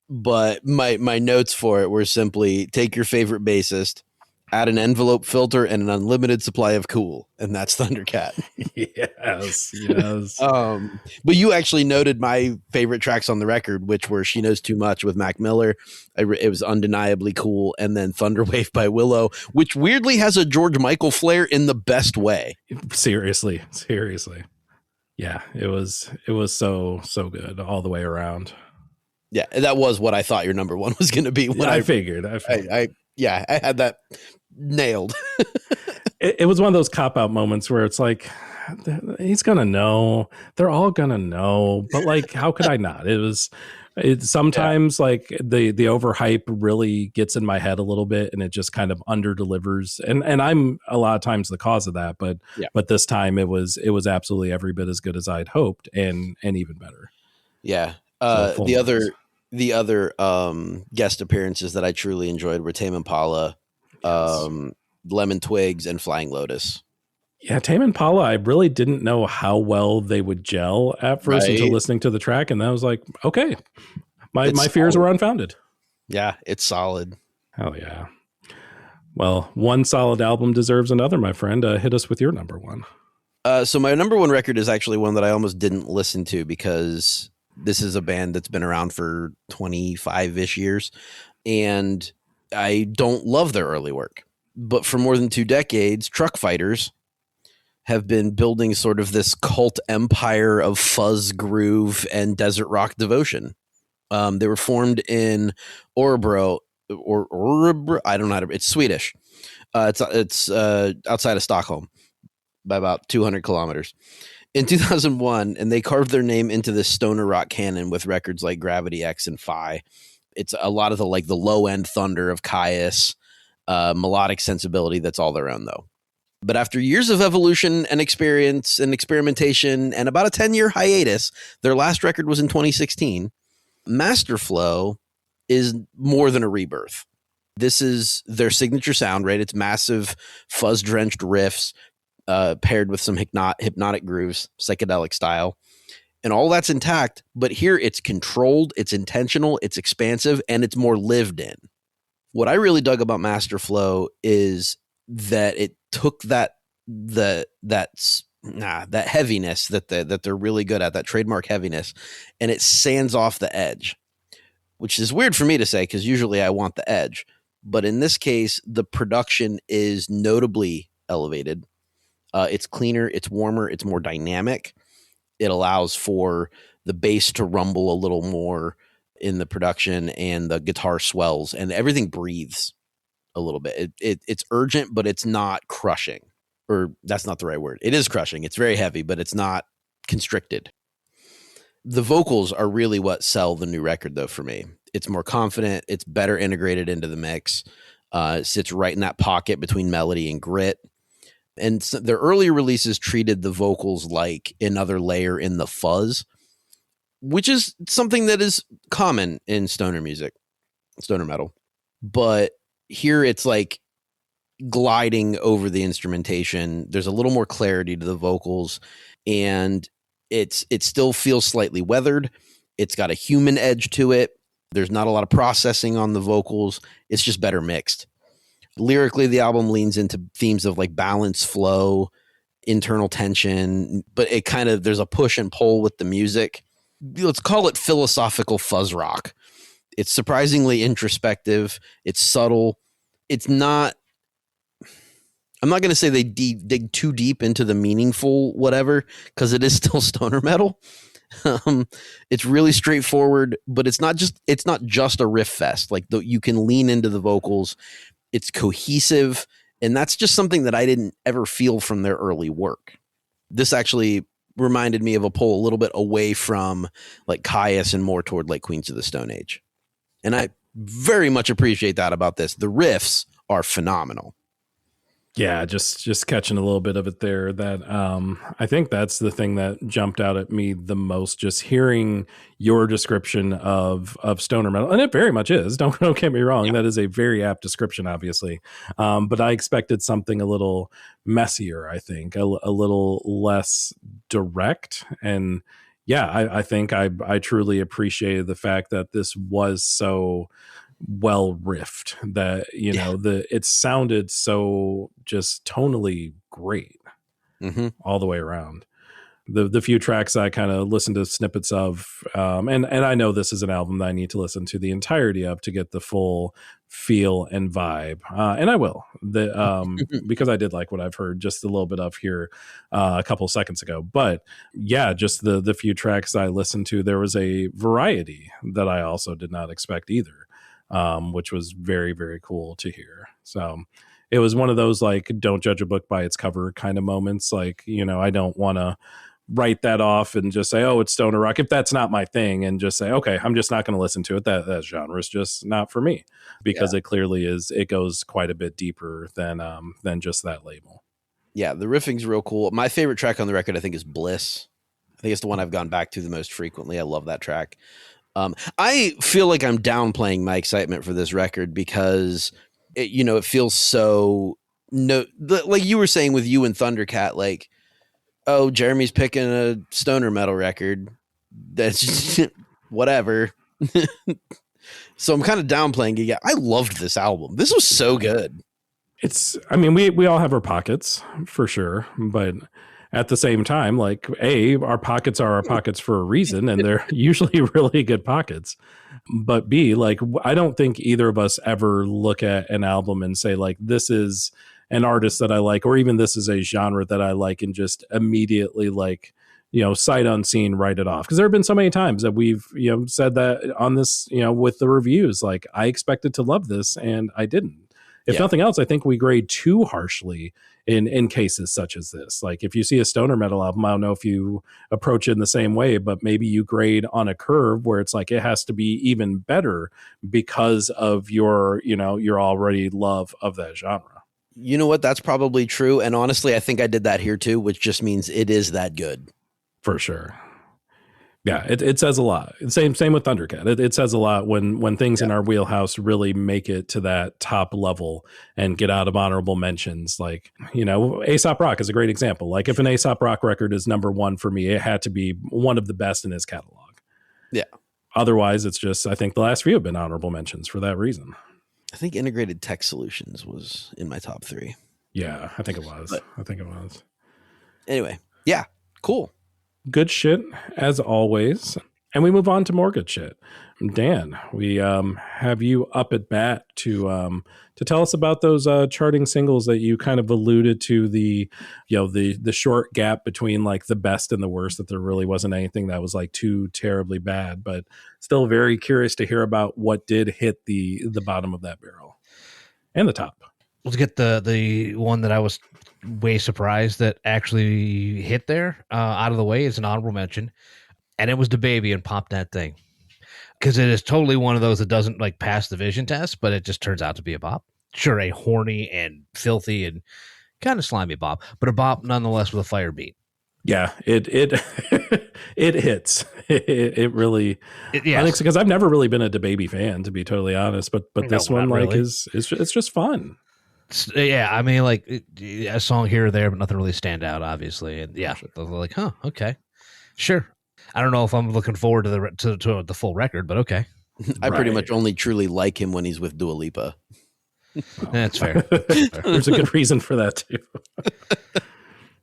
But my notes for it were simply: take your favorite bassist, Add an envelope filter and an unlimited supply of cool, and that's Thundercat. Yes. But you actually noted my favorite tracks on the record, which were She Knows Too Much with Mac Miller. It was undeniably cool. And then Thunderwave by Willow, which weirdly has a George Michael flair in the best way. Seriously. Yeah, it was so good all the way around. Yeah, that was what I thought your number one was going to be. When I figured. I had that nailed. It was one of those cop-out moments where it's like, he's gonna know, they're all gonna know, but like, how could I not? It sometimes like the overhype really gets in my head a little bit, and it just kind of under delivers, and I'm a lot of times the cause of that, but this time it was absolutely every bit as good as I'd hoped, and even better. The other guest appearances that I truly enjoyed were Tame Impala, Lemon Twigs, and Flying Lotus. Yeah, Tame Impala, I really didn't know how well they would gel at first until listening to the track, and I was like, okay, my fears were unfounded. Yeah, it's solid. Hell yeah. Well, one solid album deserves another, my friend. Hit us with your number one. So my number one record is actually one that I almost didn't listen to because this is a band that's been around for 25-ish years, and I don't love their early work. But for more than 2 decades, Truck Fighters have been building sort of this cult empire of fuzz groove and desert rock devotion. They were formed in Örebro, I don't know how to, it's Swedish. It's outside of Stockholm by about 200 kilometers. In 2001, and they carved their name into the stoner rock canon with records like Gravity X and Phi. It's a lot of the low end thunder of Caius, melodic sensibility that's all their own though. But after years of evolution and experience and experimentation and about a 10-year hiatus, their last record was in 2016. Masterflow is more than a rebirth. This is their signature sound, right? It's massive fuzz-drenched riffs paired with some hypnotic grooves, psychedelic style. And all that's intact, but here it's controlled, it's intentional, it's expansive, and it's more lived in. What I really dug about Masterflow is that it took that heaviness that they're really good at, that trademark heaviness, and it sands off the edge, which is weird for me to say because usually I want the edge. But in this case, the production is notably elevated. It's cleaner, it's warmer, it's more dynamic. It allows for the bass to rumble a little more in the production, and the guitar swells, and everything breathes a little bit. It's urgent, but it's not crushing. Or that's not the right word. It is crushing. It's very heavy, but it's not constricted. The vocals are really what sell the new record, though, for me. It's more confident. It's better integrated into the mix. It sits right in that pocket between melody and grit. And so their earlier releases treated the vocals like another layer in the fuzz, which is something that is common in stoner music, stoner metal. But here it's like gliding over the instrumentation. There's a little more clarity to the vocals, and it still feels slightly weathered. It's got a human edge to it. There's not a lot of processing on the vocals. It's just better mixed. Lyrically, the album leans into themes of like balance, flow, internal tension, but it kind of, there's a push and pull with the music. Let's call it philosophical fuzz rock. It's surprisingly introspective. It's subtle. It's not, I'm not going to say they dig too deep into the meaningful whatever, because it is still stoner metal. It's really straightforward, but it's not just a riff fest. Like you can lean into the vocals. It's cohesive, and that's just something that I didn't ever feel from their early work. This actually reminded me of a pull a little bit away from like Caius and more toward like Queens of the Stone Age. And I very much appreciate that about this. The riffs are phenomenal. Yeah, just catching a little bit of it there. That I think that's the thing that jumped out at me the most. Just hearing your description of stoner metal, and it very much is. Don't get me wrong. Yeah. That is a very apt description, obviously. But I expected something a little messier. I think a little less direct. And yeah, I think I truly appreciated the fact that this was so well riffed that, you know, it sounded so just tonally great all the way around. The few tracks I kind of listened to snippets of, and I know this is an album that I need to listen to the entirety of to get the full feel and vibe, and I will, because I did like what I've heard just a little bit of here a couple seconds ago. But yeah, just the few tracks I listened to, there was a variety that I also did not expect either, which was very, very cool to hear. So it was one of those like, don't judge a book by its cover kind of moments. Like, you know, I don't want to write that off and just say, oh, it's stoner rock, if that's not my thing, and just say, okay, I'm just not going to listen to it. That genre is just not for me, because it clearly is. It goes quite a bit deeper than just that label. Yeah, the riffing's real cool. My favorite track on the record, I think, is Bliss. I think it's the one I've gone back to the most frequently. I love that track. I feel like I'm downplaying my excitement for this record because it feels so like you were saying with you and Thundercat, like, oh, Jeremy's picking a stoner metal record. That's just whatever. So I'm kind of downplaying it. Yeah, I loved this album. This was so good. I mean, we all have our pockets for sure, but at the same time, like, our pockets are our pockets for a reason, and they're usually really good pockets. But B, like, I don't think either of us ever look at an album and say, like, this is an artist that I like, or even this is a genre that I like, and just immediately, like, sight unseen, write it off. Because there have been so many times that we've, said that on this, with the reviews, like, I expected to love this and I didn't. If nothing else, I think we grade too harshly in cases such as this. Like, if you see a stoner metal album, I don't know if you approach it in the same way, but maybe you grade on a curve where it's like, it has to be even better because of your already love of that genre. You know what? That's probably true. And honestly, I think I did that here too, which just means it is that good. For sure. Yeah, it says a lot. Same with Thundercat. It says a lot when things in our wheelhouse really make it to that top level and get out of honorable mentions. Like, Aesop Rock is a great example. Like, if an Aesop Rock record is number one for me, it had to be one of the best in his catalog. Yeah. Otherwise, it's just, I think the last few have been honorable mentions for that reason. I think Integrated Tech Solutions was in my top 3. Yeah, I think it was. Anyway, yeah, cool. Good shit, as always. And we move on to more good shit. Dan, we have you up at bat to tell us about those charting singles that you kind of alluded to, the short gap between like the best and the worst, that there really wasn't anything that was like too terribly bad, but still very curious to hear about what did hit the bottom of that barrel and the top. Let's get the one that I was way surprised that actually hit there out of the way is an honorable mention, and it was DaBaby and Pop That Thing, because it is totally one of those that doesn't like pass the vision test, but it just turns out to be a bop. Sure, a horny and filthy and kind of slimy bop, but a bop nonetheless with a fire beat. Yeah, it it hits. It really, yes. Because I've never really been a DaBaby fan, to be totally honest, but this one like really. is it's just fun. Yeah, I mean, like a song here or there, but nothing really stand out, obviously. And yeah, sure. Like, huh, okay, sure. I don't know if I'm looking forward to the full record, but okay. I pretty much only truly like him when he's with Dua Lipa. That's fair. There's a good reason for that too.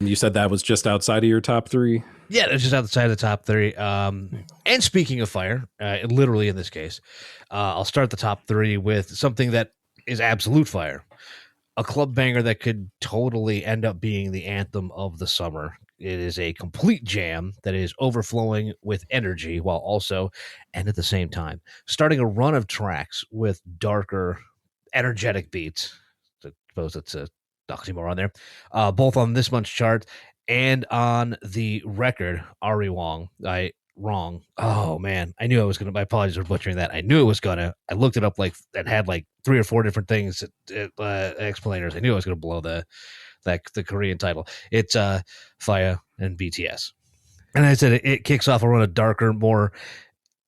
You said that was just outside of your top 3? Yeah, it's just outside of the top 3. And speaking of fire, literally in this case, I'll start the top 3 with something that is absolute fire. A club banger that could totally end up being the anthem of the summer. It is a complete jam that is overflowing with energy while also, and at the same time, starting a run of tracks with darker, energetic beats. I suppose it's a oxymoron there. Both on this month's chart and on the record, Ari Wong. Oh man, I knew I was gonna. My apologies for butchering that. I knew it was gonna. I looked it up like and had like 3 or 4 different things, explainers. I knew I was gonna blow the Korean title. It's Faya and BTS, and I said it kicks off a run of darker, more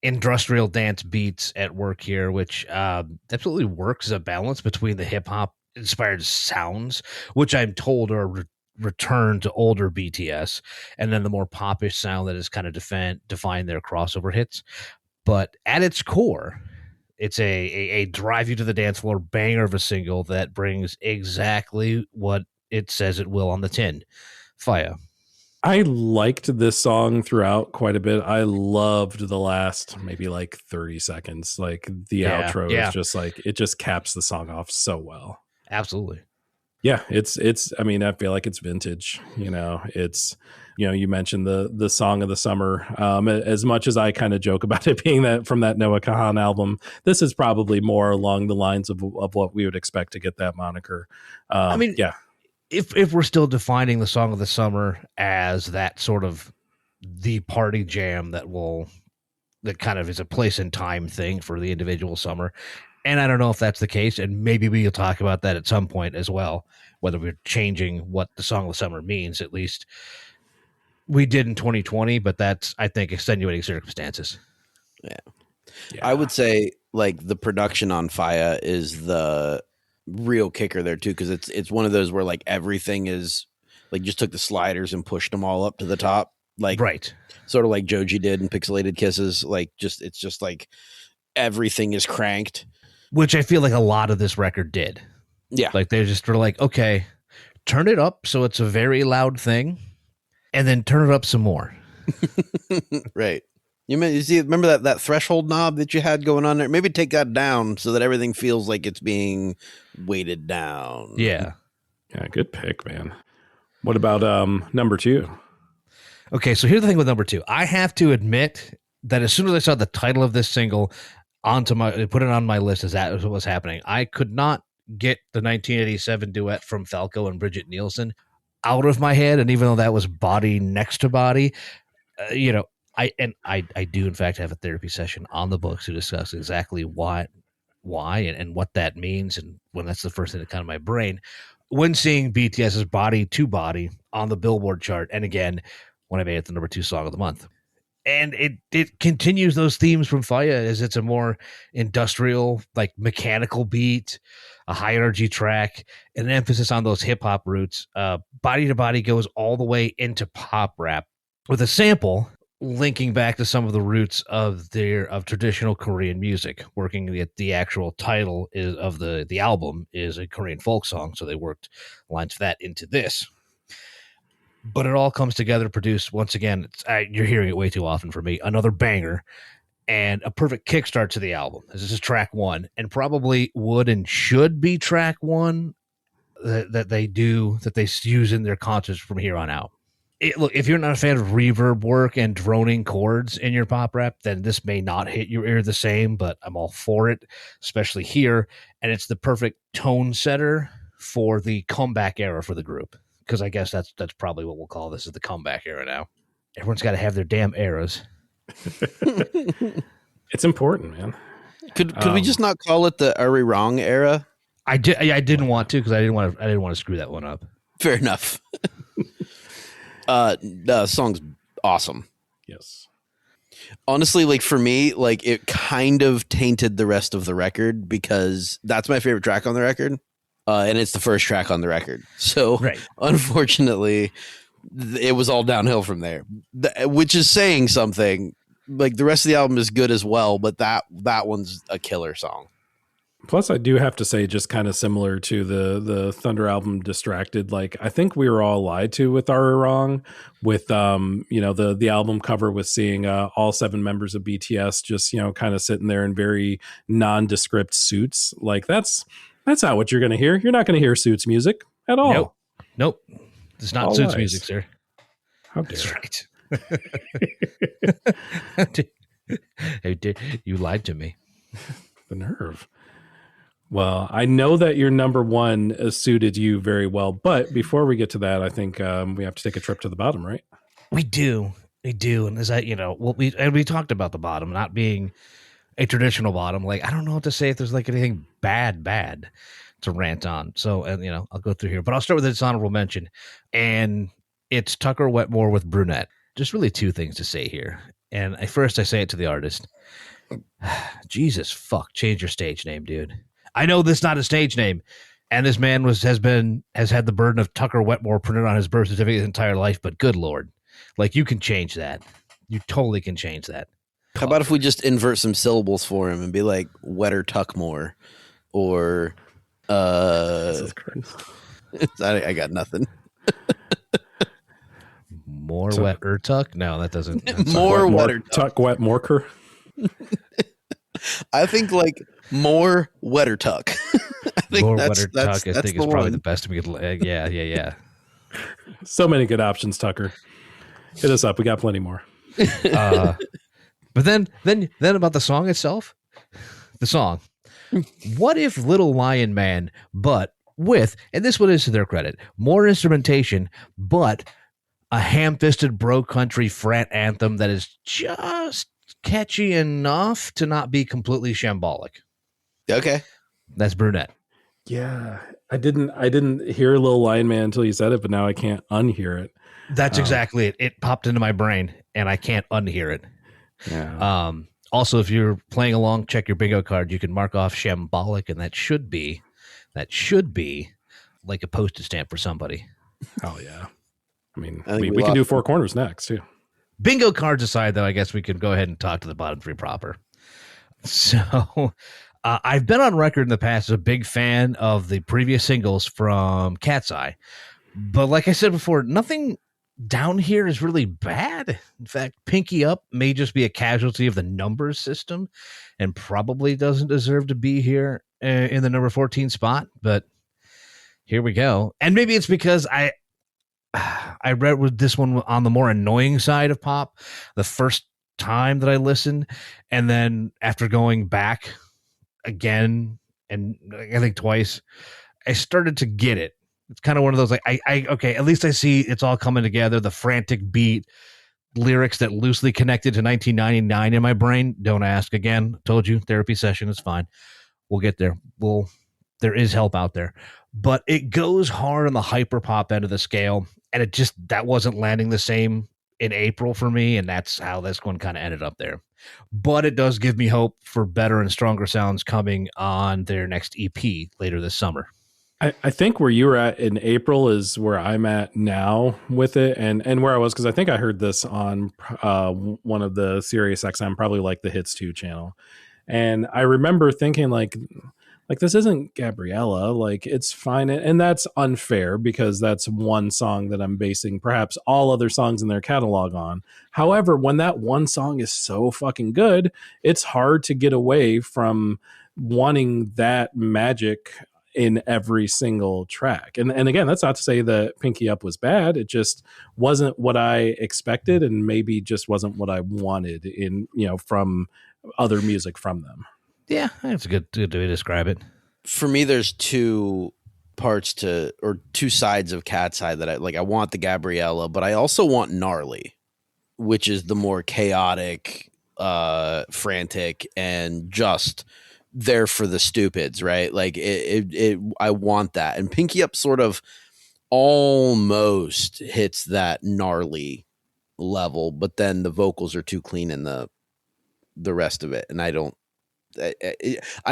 industrial dance beats at work here, which absolutely works as a balance between the hip hop inspired sounds, which I'm told are return to older BTS, and then the more popish sound that is kind of defined their crossover hits. But at its core, It's a drive you to the dance floor banger of a single that brings exactly what it says it will on the tin. Fire. I liked this song throughout quite a bit. I loved the last maybe like 30 seconds. Like the outro is just like, it just caps the song off so well. Absolutely. Yeah, it's I mean, I feel like it's vintage, it's, you mentioned the song of the summer. As much as I kind of joke about it being that from that Noah Kahan album, this is probably more along the lines of what we would expect to get that moniker. I mean, yeah. If we're still defining the song of the summer as that sort of the party jam that kind of is a place and time thing for the individual summer. And I don't know if that's the case. And maybe we'll talk about that at some point as well, whether we're changing what the song of the summer means. At least we did in 2020, but that's, I think, extenuating circumstances. Yeah. I would say like the production on Fire is the real kicker there too, because it's one of those where like everything is like just took the sliders and pushed them all up to the top, like right, sort of like Joji did in Pixelated Kisses. Like it's just like everything is cranked, which I feel like a lot of this record did. Yeah, like they just were like, okay, turn it up so it's a very loud thing, and then turn it up some more. Right. Remember that threshold knob that you had going on there? Maybe take that down so that everything feels like it's being weighted down. Yeah. Yeah, good pick, man. What about number 2? Okay, so here's the thing with number 2. I have to admit that as soon as I saw the title of this single put it on my list as that was what was happening, I could not get the 1987 duet from Falco and Bridget Nielsen out of my head. And even though that was body next to body, I do in fact have a therapy session on the books to discuss exactly why and what that means, and when that's the first thing that comes to my brain when seeing BTS's Body to Body on the Billboard chart, and again when I made it the number 2 song of the month. And it continues those themes from Fire, as it's a more industrial, like mechanical beat, a high energy track, and an emphasis on those hip hop roots. Body to Body goes all the way into pop rap with a sample linking back to some of the roots of traditional Korean music. Working the actual title of the album is a Korean folk song, so they worked lines of that into this. But it all comes together to produce, once again, you're hearing it way too often for me, another banger and a perfect kickstart to the album. This is track 1, and probably would and should be track 1 that they use in their concerts from here on out. Look, if you're not a fan of reverb work and droning chords in your pop rap, then this may not hit your ear the same, but I'm all for it, especially here. And it's the perfect tone setter for the comeback era for the group. Because I guess that's probably what we'll call this, is the comeback era now. Everyone's got to have their damn eras. It's important, man. Could we just not call it the Are We Wrong era? I didn't want to, because I didn't want to screw that one up. Fair enough. The song's awesome. Yes. Honestly, like for me, like it kind of tainted the rest of the record, because that's my favorite track on the record. And it's the first track on the record. So right. Unfortunately, it was all downhill from there, which is saying something. Like the rest of the album is good as well, but that one's a killer song. Plus, I do have to say, just kind of similar to the Thunder album, Distracted. Like, I think we were all lied to with Are We Wrong, with the album cover with seeing all 7 members of BTS just kind of sitting there in very nondescript suits. Like that's not what you're going to hear. You're not going to hear Suits music at all. Nope. It's not all Suits music, sir. How dare That's right. You lied to me. The nerve. Well, I know that your number 1 suited you very well, but before we get to that, I think we have to take a trip to the bottom, right? We do, and as we talked about the bottom not being a traditional bottom. Like, I don't know what to say if there's like anything bad to rant on. So, I'll go through here, but I'll start with this honorable mention, and it's Tucker Wetmore with Brunette. Just really 2 things to say here. And first I say it to the artist. Jesus fuck, change your stage name, dude. I know this is not a stage name, and this man has had the burden of Tucker Wetmore printed on his birth certificate his entire life, but good Lord. Like, you can change that. You totally can change that. How about if we just invert some syllables for him and be like wetter tuck more, or Jesus Christ. I got nothing. More wet tuck? No, that doesn't. More wetter tuck wet morker. I think like more wetter tuck. I think more that's, wetter that's, tuck. I that's think is the probably one. the best we could. Yeah. So many good options, Tucker. Hit us up. We got plenty more. But then about the song itself, the song. What if Little Lion Man, but with, and this one is to their credit, more instrumentation, but a ham-fisted bro country frat anthem that is just catchy enough to not be completely shambolic. Okay. That's Brunette. Yeah. I didn't hear Lil Lion Man until you said it, but now I can't unhear it. That's exactly it. It popped into my brain and I can't unhear it. Yeah. Also, if you're playing along, check your bingo card. You can mark off shambolic, and that should be like a postage stamp for somebody. Oh yeah. I mean, I think we can do Four Corners next too. Bingo cards aside, though, I guess we can go ahead and talk to the bottom three proper. So I've been on record in the past as a big fan of the previous singles from Cat's Eye. But like I said before, nothing down here is really bad. In fact, Pinky Up may just be a casualty of the numbers system and probably doesn't deserve to be here in the number 14 spot. But here we go. And maybe it's because I read with this one on the more annoying side of pop the first time that I listened. And then after going back again, and I think twice, I started to get it. It's kind of one of those, like, okay, at least I see it's all coming together. The frantic beat, lyrics that loosely connected to 1999 in my brain. Don't ask again. Told you, therapy session is fine. We'll get there. There is help out there. But it goes hard on the hyper pop end of the scale. And that wasn't landing the same in April for me. And that's how this one kind of ended up there. But it does give me hope for better and stronger sounds coming on their next EP later this summer. I think where you were at in April is where I'm at now with it, and where I was, because I think I heard this on one of the Sirius XM, probably like the Hits 2 channel, and I remember thinking like this isn't Gabriella, like it's fine, and that's unfair because that's one song that I'm basing perhaps all other songs in their catalog on. However, when that one song is so fucking good, it's hard to get away from wanting that magic in every single track. And again, that's not to say that Pinky Up was bad. It just wasn't what I expected, and maybe just wasn't what I wanted from other music from them. Yeah, that's a good way to describe it. For me, there's two sides of Cat's Eye that I want the Gabriella, but I also want Gnarly, which is the more chaotic, frantic, and just there for the stupids, right? Like I want that. And Pinky Up sort of almost hits that gnarly level, but then the vocals are too clean in the rest of it. And I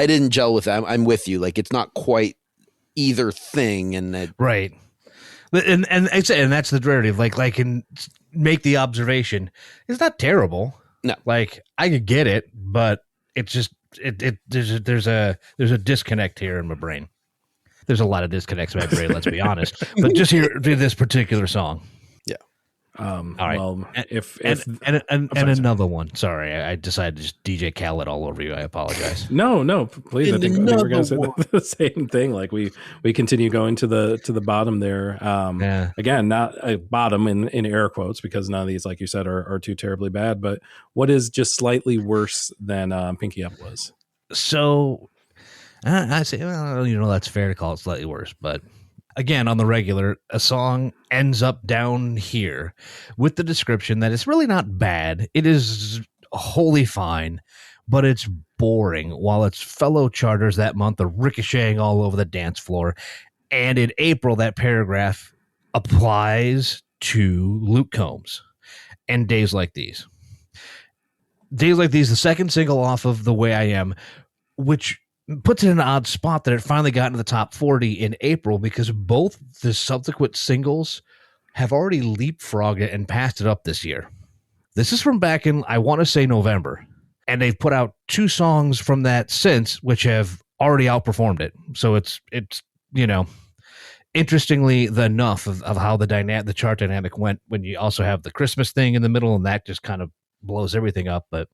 didn't gel with that. I'm with you. Like, it's not quite either thing. And right. And that's the rarity of like can make the observation. It's not terrible. No, like I could get it, but it's just, there's a disconnect here in my brain. There's a lot of disconnects in my brain, let's be honest. But just here to this particular song. Yeah. All right. Well, and another one. Sorry, I decided to just DJ Khaled all over you. I apologize. No, please. I think we're going to say the same thing. Like we continue going to the bottom there. Again, not a bottom in air quotes, because none of these, like you said, are too terribly bad. But what is just slightly worse than Pinky Up was? So I say, well, that's fair to call it slightly worse, but. Again, on the regular, a song ends up down here with the description that it's really not bad. It is wholly fine, but it's boring, while its fellow charters that month are ricocheting all over the dance floor. And in April, that paragraph applies to Luke Combs and Days Like These. Days Like These, the second single off of The Way I Am, which puts it in an odd spot that it finally got into the top 40 in April, because both the subsequent singles have already leapfrogged it and passed it up this year. This is from back in, I want to say, November. And they've put out 2 songs from that since, which have already outperformed it. So it's interestingly enough of how the chart dynamic went when you also have the Christmas thing in the middle, and that just kind of blows everything up. But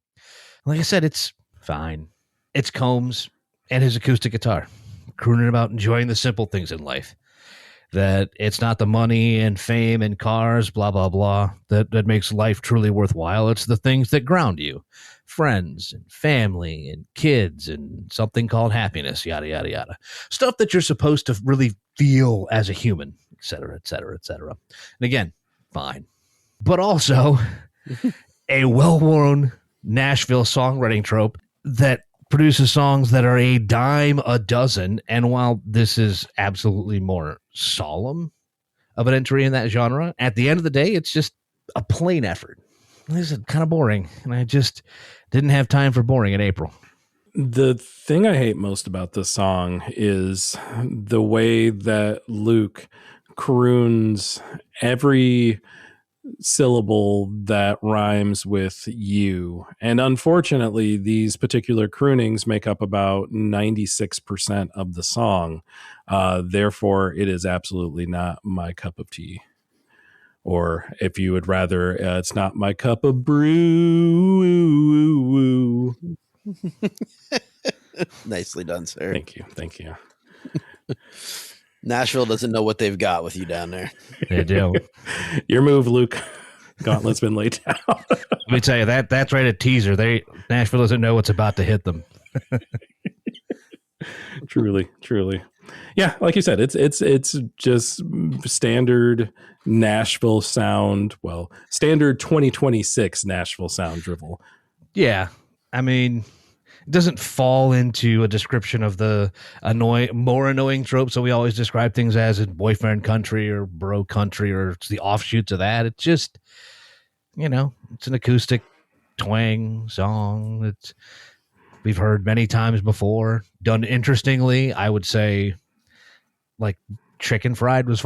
like I said, it's fine. It's Combs and his acoustic guitar, crooning about enjoying the simple things in life. That it's not the money and fame and cars, blah, blah, blah, that makes life truly worthwhile. It's the things that ground you. Friends and family and kids and something called happiness, yada, yada, yada. Stuff that you're supposed to really feel as a human, et cetera, et cetera, et cetera. And again, fine. But also a well-worn Nashville songwriting trope that produces songs that are a dime a dozen. And while this is absolutely more solemn of an entry in that genre, at the end of the day, it's just a plain effort. This is kind of boring, and I just didn't have time for boring in April. The thing I hate most about this song is the way that Luke croons every syllable that rhymes with you. And unfortunately, these particular croonings make up about 96% of the song. Therefore, it is absolutely not my cup of tea. Or if you would rather, it's not my cup of brew. Nicely done, sir. Thank you. Thank you. Nashville doesn't know what they've got with you down there. They do. Your move, Luke. Gauntlet's been laid down. Let me tell you, that's right, a teaser. Nashville doesn't know what's about to hit them. Truly. Yeah, like you said, it's just standard Nashville sound. Well, standard 2026 Nashville sound drivel. Yeah, I mean, it doesn't fall into a description of the more annoying tropes that we always describe things as in boyfriend country or bro country, or it's the offshoots of that. It's just, it's an acoustic twang song. We've heard many times before. Done interestingly, I would say, like Chicken Fried was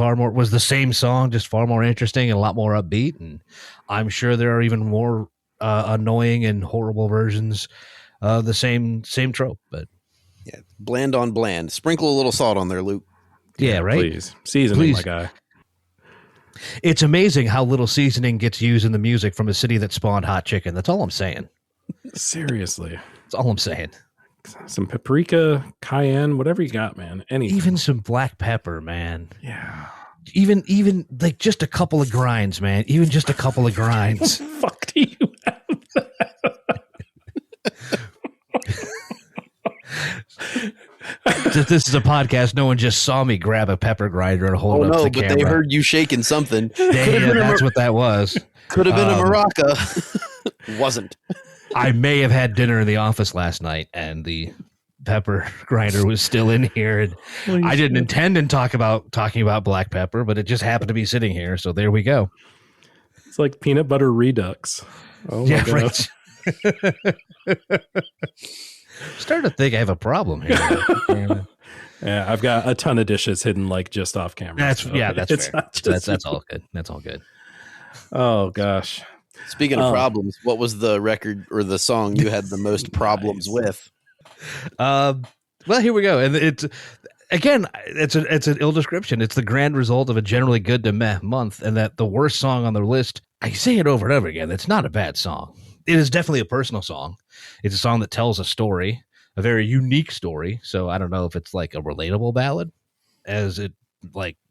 the same song, just far more interesting and a lot more upbeat. And I'm sure there are even more annoying and horrible versions of the same trope. But yeah, bland on bland. Sprinkle a little salt on there, Luke. Yeah, right. Please, seasoning, my guy. It's amazing how little seasoning gets used in the music from a city that spawned hot chicken. That's all I'm saying. Seriously, that's all I'm saying. Some paprika, cayenne, whatever you got, man. Anything. Even some black pepper, man. Yeah. Even like just a couple of grinds, man. Even just a couple of grinds. Fuck do you have that? This is a podcast. No one just saw me grab a pepper grinder and hold it up to the camera. But they heard you shaking something. Yeah, that's what that was. Could have been a maraca. Wasn't. I may have had dinner in the office last night, and the pepper grinder was still in here. And I didn't intend on talking about black pepper, but it just happened to be sitting here. So there we go. It's like peanut butter redux. Oh my God. Right. Starting to think I have a problem here. Yeah, I've got a ton of dishes hidden like just off camera. That's fair. That's all good. That's all good. Oh gosh. Speaking of problems, what was the record or the song you had the most problems with? Well, here we go. And it's an ill description. It's the grand result of a generally good to meh month, and that the worst song on the list, I say it over and over again, it's not a bad song. It is definitely a personal song. It's a song that tells a story, a very unique story. So I don't know if it's like a relatable ballad, as it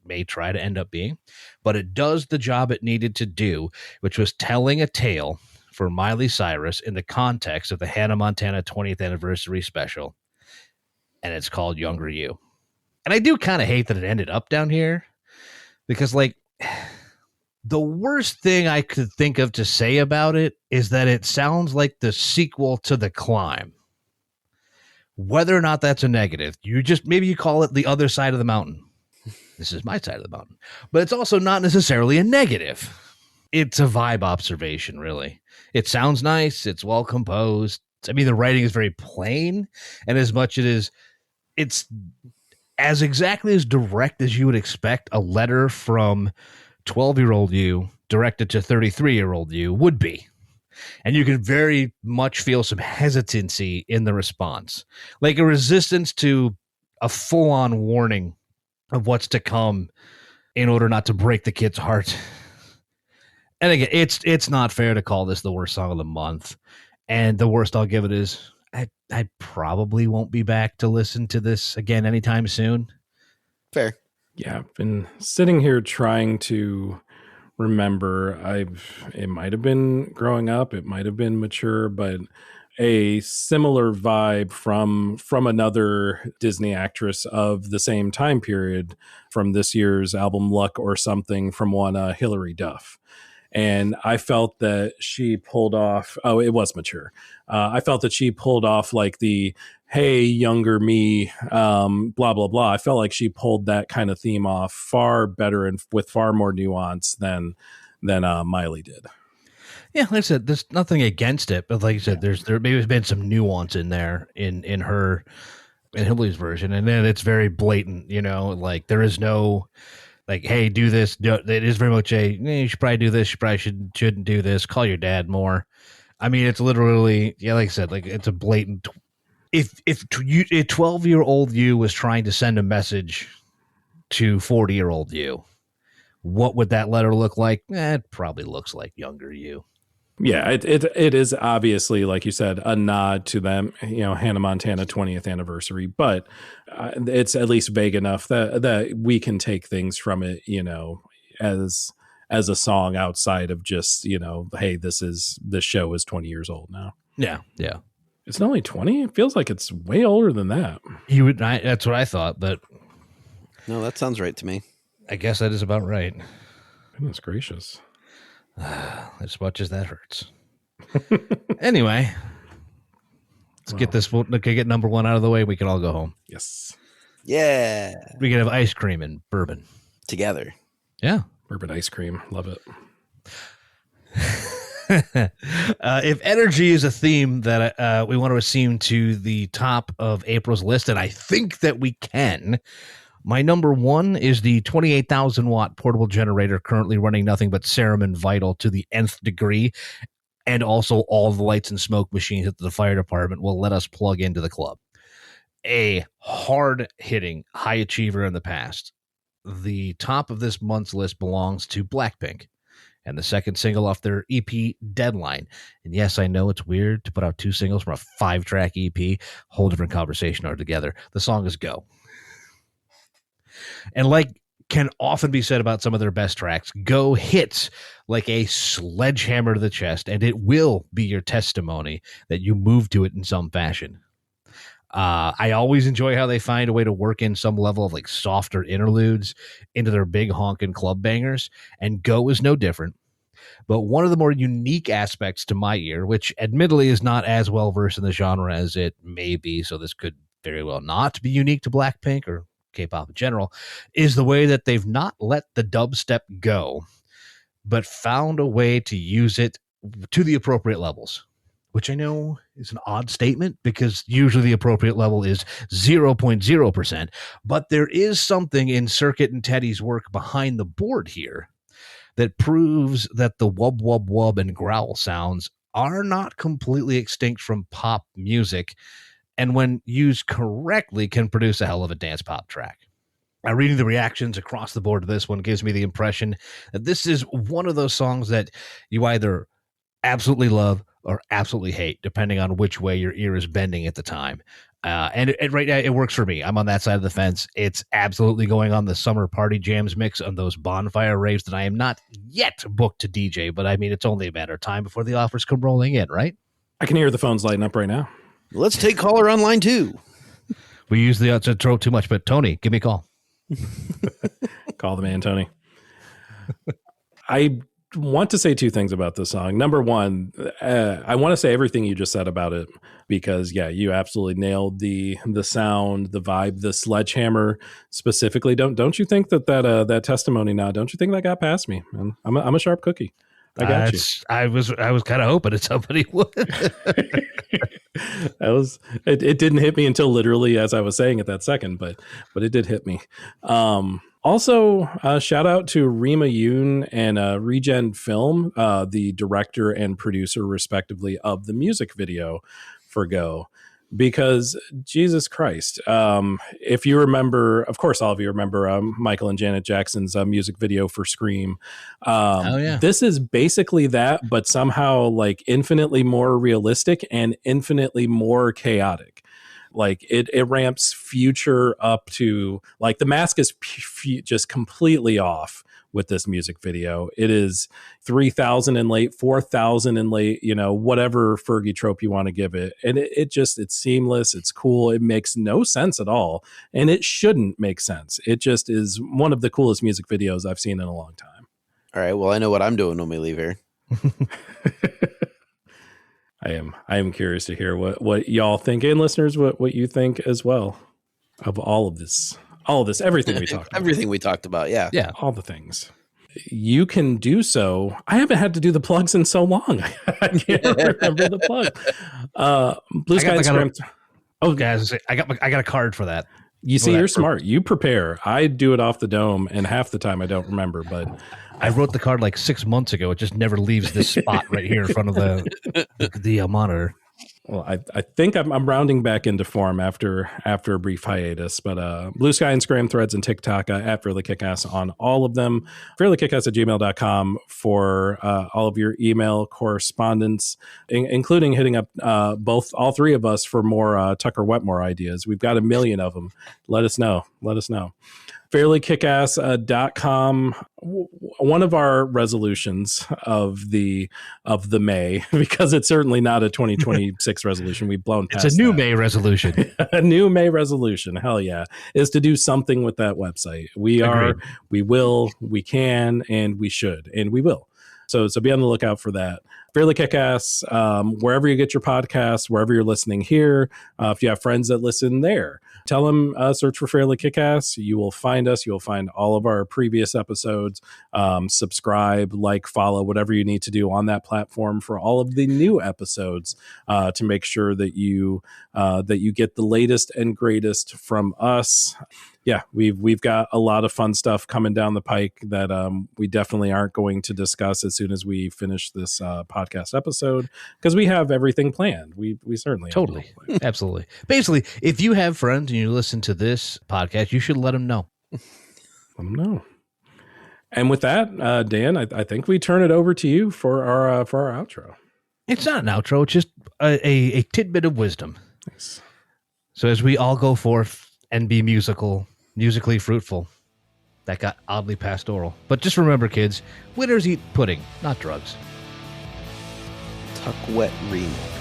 may try to end up being, but it does the job it needed to do, which was telling a tale for Miley Cyrus in the context of the Hannah Montana 20th anniversary special. And it's called Younger You. And I do kind of hate that it ended up down here, because the worst thing I could think of to say about it is that it sounds like the sequel to The Climb. Whether or not that's a negative, maybe you call it The Other Side of the Mountain. This is my side of the mountain. But it's also not necessarily a negative. It's a vibe observation, really. It sounds nice. It's well composed. I mean, the writing is very plain. And as much it's as exactly as direct as you would expect a letter from 12-year-old you directed to 33-year-old you would be. And you can very much feel some hesitancy in the response, like a resistance to a full-on warning of what's to come in order not to break the kid's heart. And again, it's not fair to call this the worst song of the month. And the worst I'll give it is I probably won't be back to listen to this again anytime soon. Fair. Yeah, I've been sitting here trying to remember. It might have been growing up, it might have been mature, but a similar vibe from another Disney actress of the same time period from this year's album Luck or Something from one Hilary Duff. And I felt that she pulled off, it was mature. I felt that she pulled off like the, hey, younger me, blah, blah, blah. I felt like she pulled that kind of theme off far better and with far more nuance than Miley did. Yeah, like I said, there's nothing against it, but like you said, there maybe has been some nuance in there in Hillary's version, and then it's very blatant, like there is no like, hey, do this. It is very much you should probably do this. You probably shouldn't do this. Call your dad more. I mean, it's literally, yeah, like I said, like it's a blatant. If a 12-year-old you was trying to send a message to 40-year-old you, what would that letter look like? It probably looks like younger you. Yeah, it is obviously, like you said, a nod to them, Hannah Montana 20th anniversary, but it's at least vague enough that we can take things from it, as a song outside of just, hey, this show is 20 years old now. Yeah, yeah. It's not only 20. It feels like it's way older than that. That's what I thought, but no, that sounds right to me. I guess that is about right. Goodness gracious. As much as that hurts. Anyway, let's get number one out of the way. We can all go home. Yes. Yeah. We can have ice cream and bourbon together. Yeah. Bourbon ice cream. Love it. If energy is a theme that we want to assume to the top of April's list, and I think that we can, my number one is the 28,000 watt portable generator currently running nothing but serum and vital to the nth degree. And also all the lights and smoke machines that the fire department will let us plug into the club. A hard-hitting high achiever in the past. The top of this month's list belongs to Blackpink and the second single off their EP Deadline. And yes, I know it's weird to put out two singles from a 5-track EP. Whole different conversation altogether. The song is Go. And like can often be said about some of their best tracks, Go hits like a sledgehammer to the chest, and it will be your testimony that you move to it in some fashion. I always enjoy how they find a way to work in some level of like softer interludes into their big honkin' club bangers, and Go is no different. But one of the more unique aspects to my ear, which admittedly is not as well versed in the genre as it may be, so this could very well not be unique to Blackpink or K-pop in general, is the way that they've not let the dubstep go, but found a way to use it to the appropriate levels, which I know is an odd statement because usually the appropriate level is 0.0%, but there is something in Circuit and Teddy's work behind the board here that proves that the wub, wub, wub and growl sounds are not completely extinct from pop music, and when used correctly can produce a hell of a dance pop track. Now, reading the reactions across the board to this one gives me the impression that this is one of those songs that you either absolutely love or absolutely hate, depending on which way your ear is bending at the time. And right now, it works for me. I'm on that side of the fence. It's absolutely going on the summer party jams mix on those bonfire raves that I am not yet booked to DJ, but I mean, it's only a matter of time before the offers come rolling in, right? I can hear the phones lighting up right now. Let's take caller on line 2. We usually throw too much, but Tony, give me a call. Call the man, Tony. I want to say two things about this song. Number one, I want to say everything you just said about it because, yeah, you absolutely nailed the sound, the vibe, the sledgehammer specifically. Don't you think that testimony now? Don't you think that got past me? Man, I'm a sharp cookie. I got you. I was kind of hoping that somebody would. It didn't hit me until literally as I was saying it that second, but it did hit me. Also, shout out to Rima Yoon and Regen Film, the director and producer, respectively, of the music video for Go. Because Jesus Christ, if you remember, of course, all of you remember Michael and Janet Jackson's music video for Scream. This is basically that, but somehow like infinitely more realistic and infinitely more chaotic. Like it ramps Future up to like the mask is just completely off with this music video. It is 3,000 and late, 4,000 and late, you know, whatever Fergie trope you want to give it. And it's seamless. It's cool. It makes no sense at all. And it shouldn't make sense. It just is one of the coolest music videos I've seen in a long time. All right. Well, I know what I'm doing when we leave here. I am curious to hear what y'all think, and listeners, what you think as well of all of this, everything we talked about. Everything we talked about. Yeah. Yeah. All the things. You can do so. I haven't had to do the plugs in so long. I can't remember the plug. Blue Sky Instagram. Oh, guys, I got a card for that. You see, you're smart. You prepare. I do it off the dome, and half the time I don't remember. But I wrote the card like 6 months ago. It just never leaves this spot right here in front of the monitor. Well, I think I'm rounding back into form after a brief hiatus, but Blue Sky, Instagram, Threads, and TikTok at Fairly KickAss on all of them. FairlyKickAss@gmail.com for all of your email correspondence, including hitting up all three of us for more Tucker Wetmore ideas. We've got a million of them. Let us know. FairlyKickAss.com. One of our resolutions of the May, because it's certainly not a 2026 resolution. We've blown past It's a new May resolution. A new May resolution. Hell yeah. Is to do something with that website. We will, we can, and we should, and we will. So be on the lookout for that. Fairly Kick-Ass, wherever you get your podcasts, wherever you're listening here. If you have friends that listen there, tell them search for Fairly Kick-Ass. You will find us. You will find all of our previous episodes. Subscribe, like, follow, whatever you need to do on that platform for all of the new episodes to make sure that you get the latest and greatest from us. Yeah, we've got a lot of fun stuff coming down the pike that we definitely aren't going to discuss as soon as we finish this podcast episode, because we have everything planned. We certainly totally, absolutely. Basically, if you have friends and you listen to this podcast, you should let them know. Let them know. And with that, Dan, I think we turn it over to you for our outro. It's not an outro; it's just a tidbit of wisdom. Nice. So as we all go forth and be musically fruitful. That got oddly pastoral. But just remember, kids, winners eat pudding, not drugs. Tuck wet remix.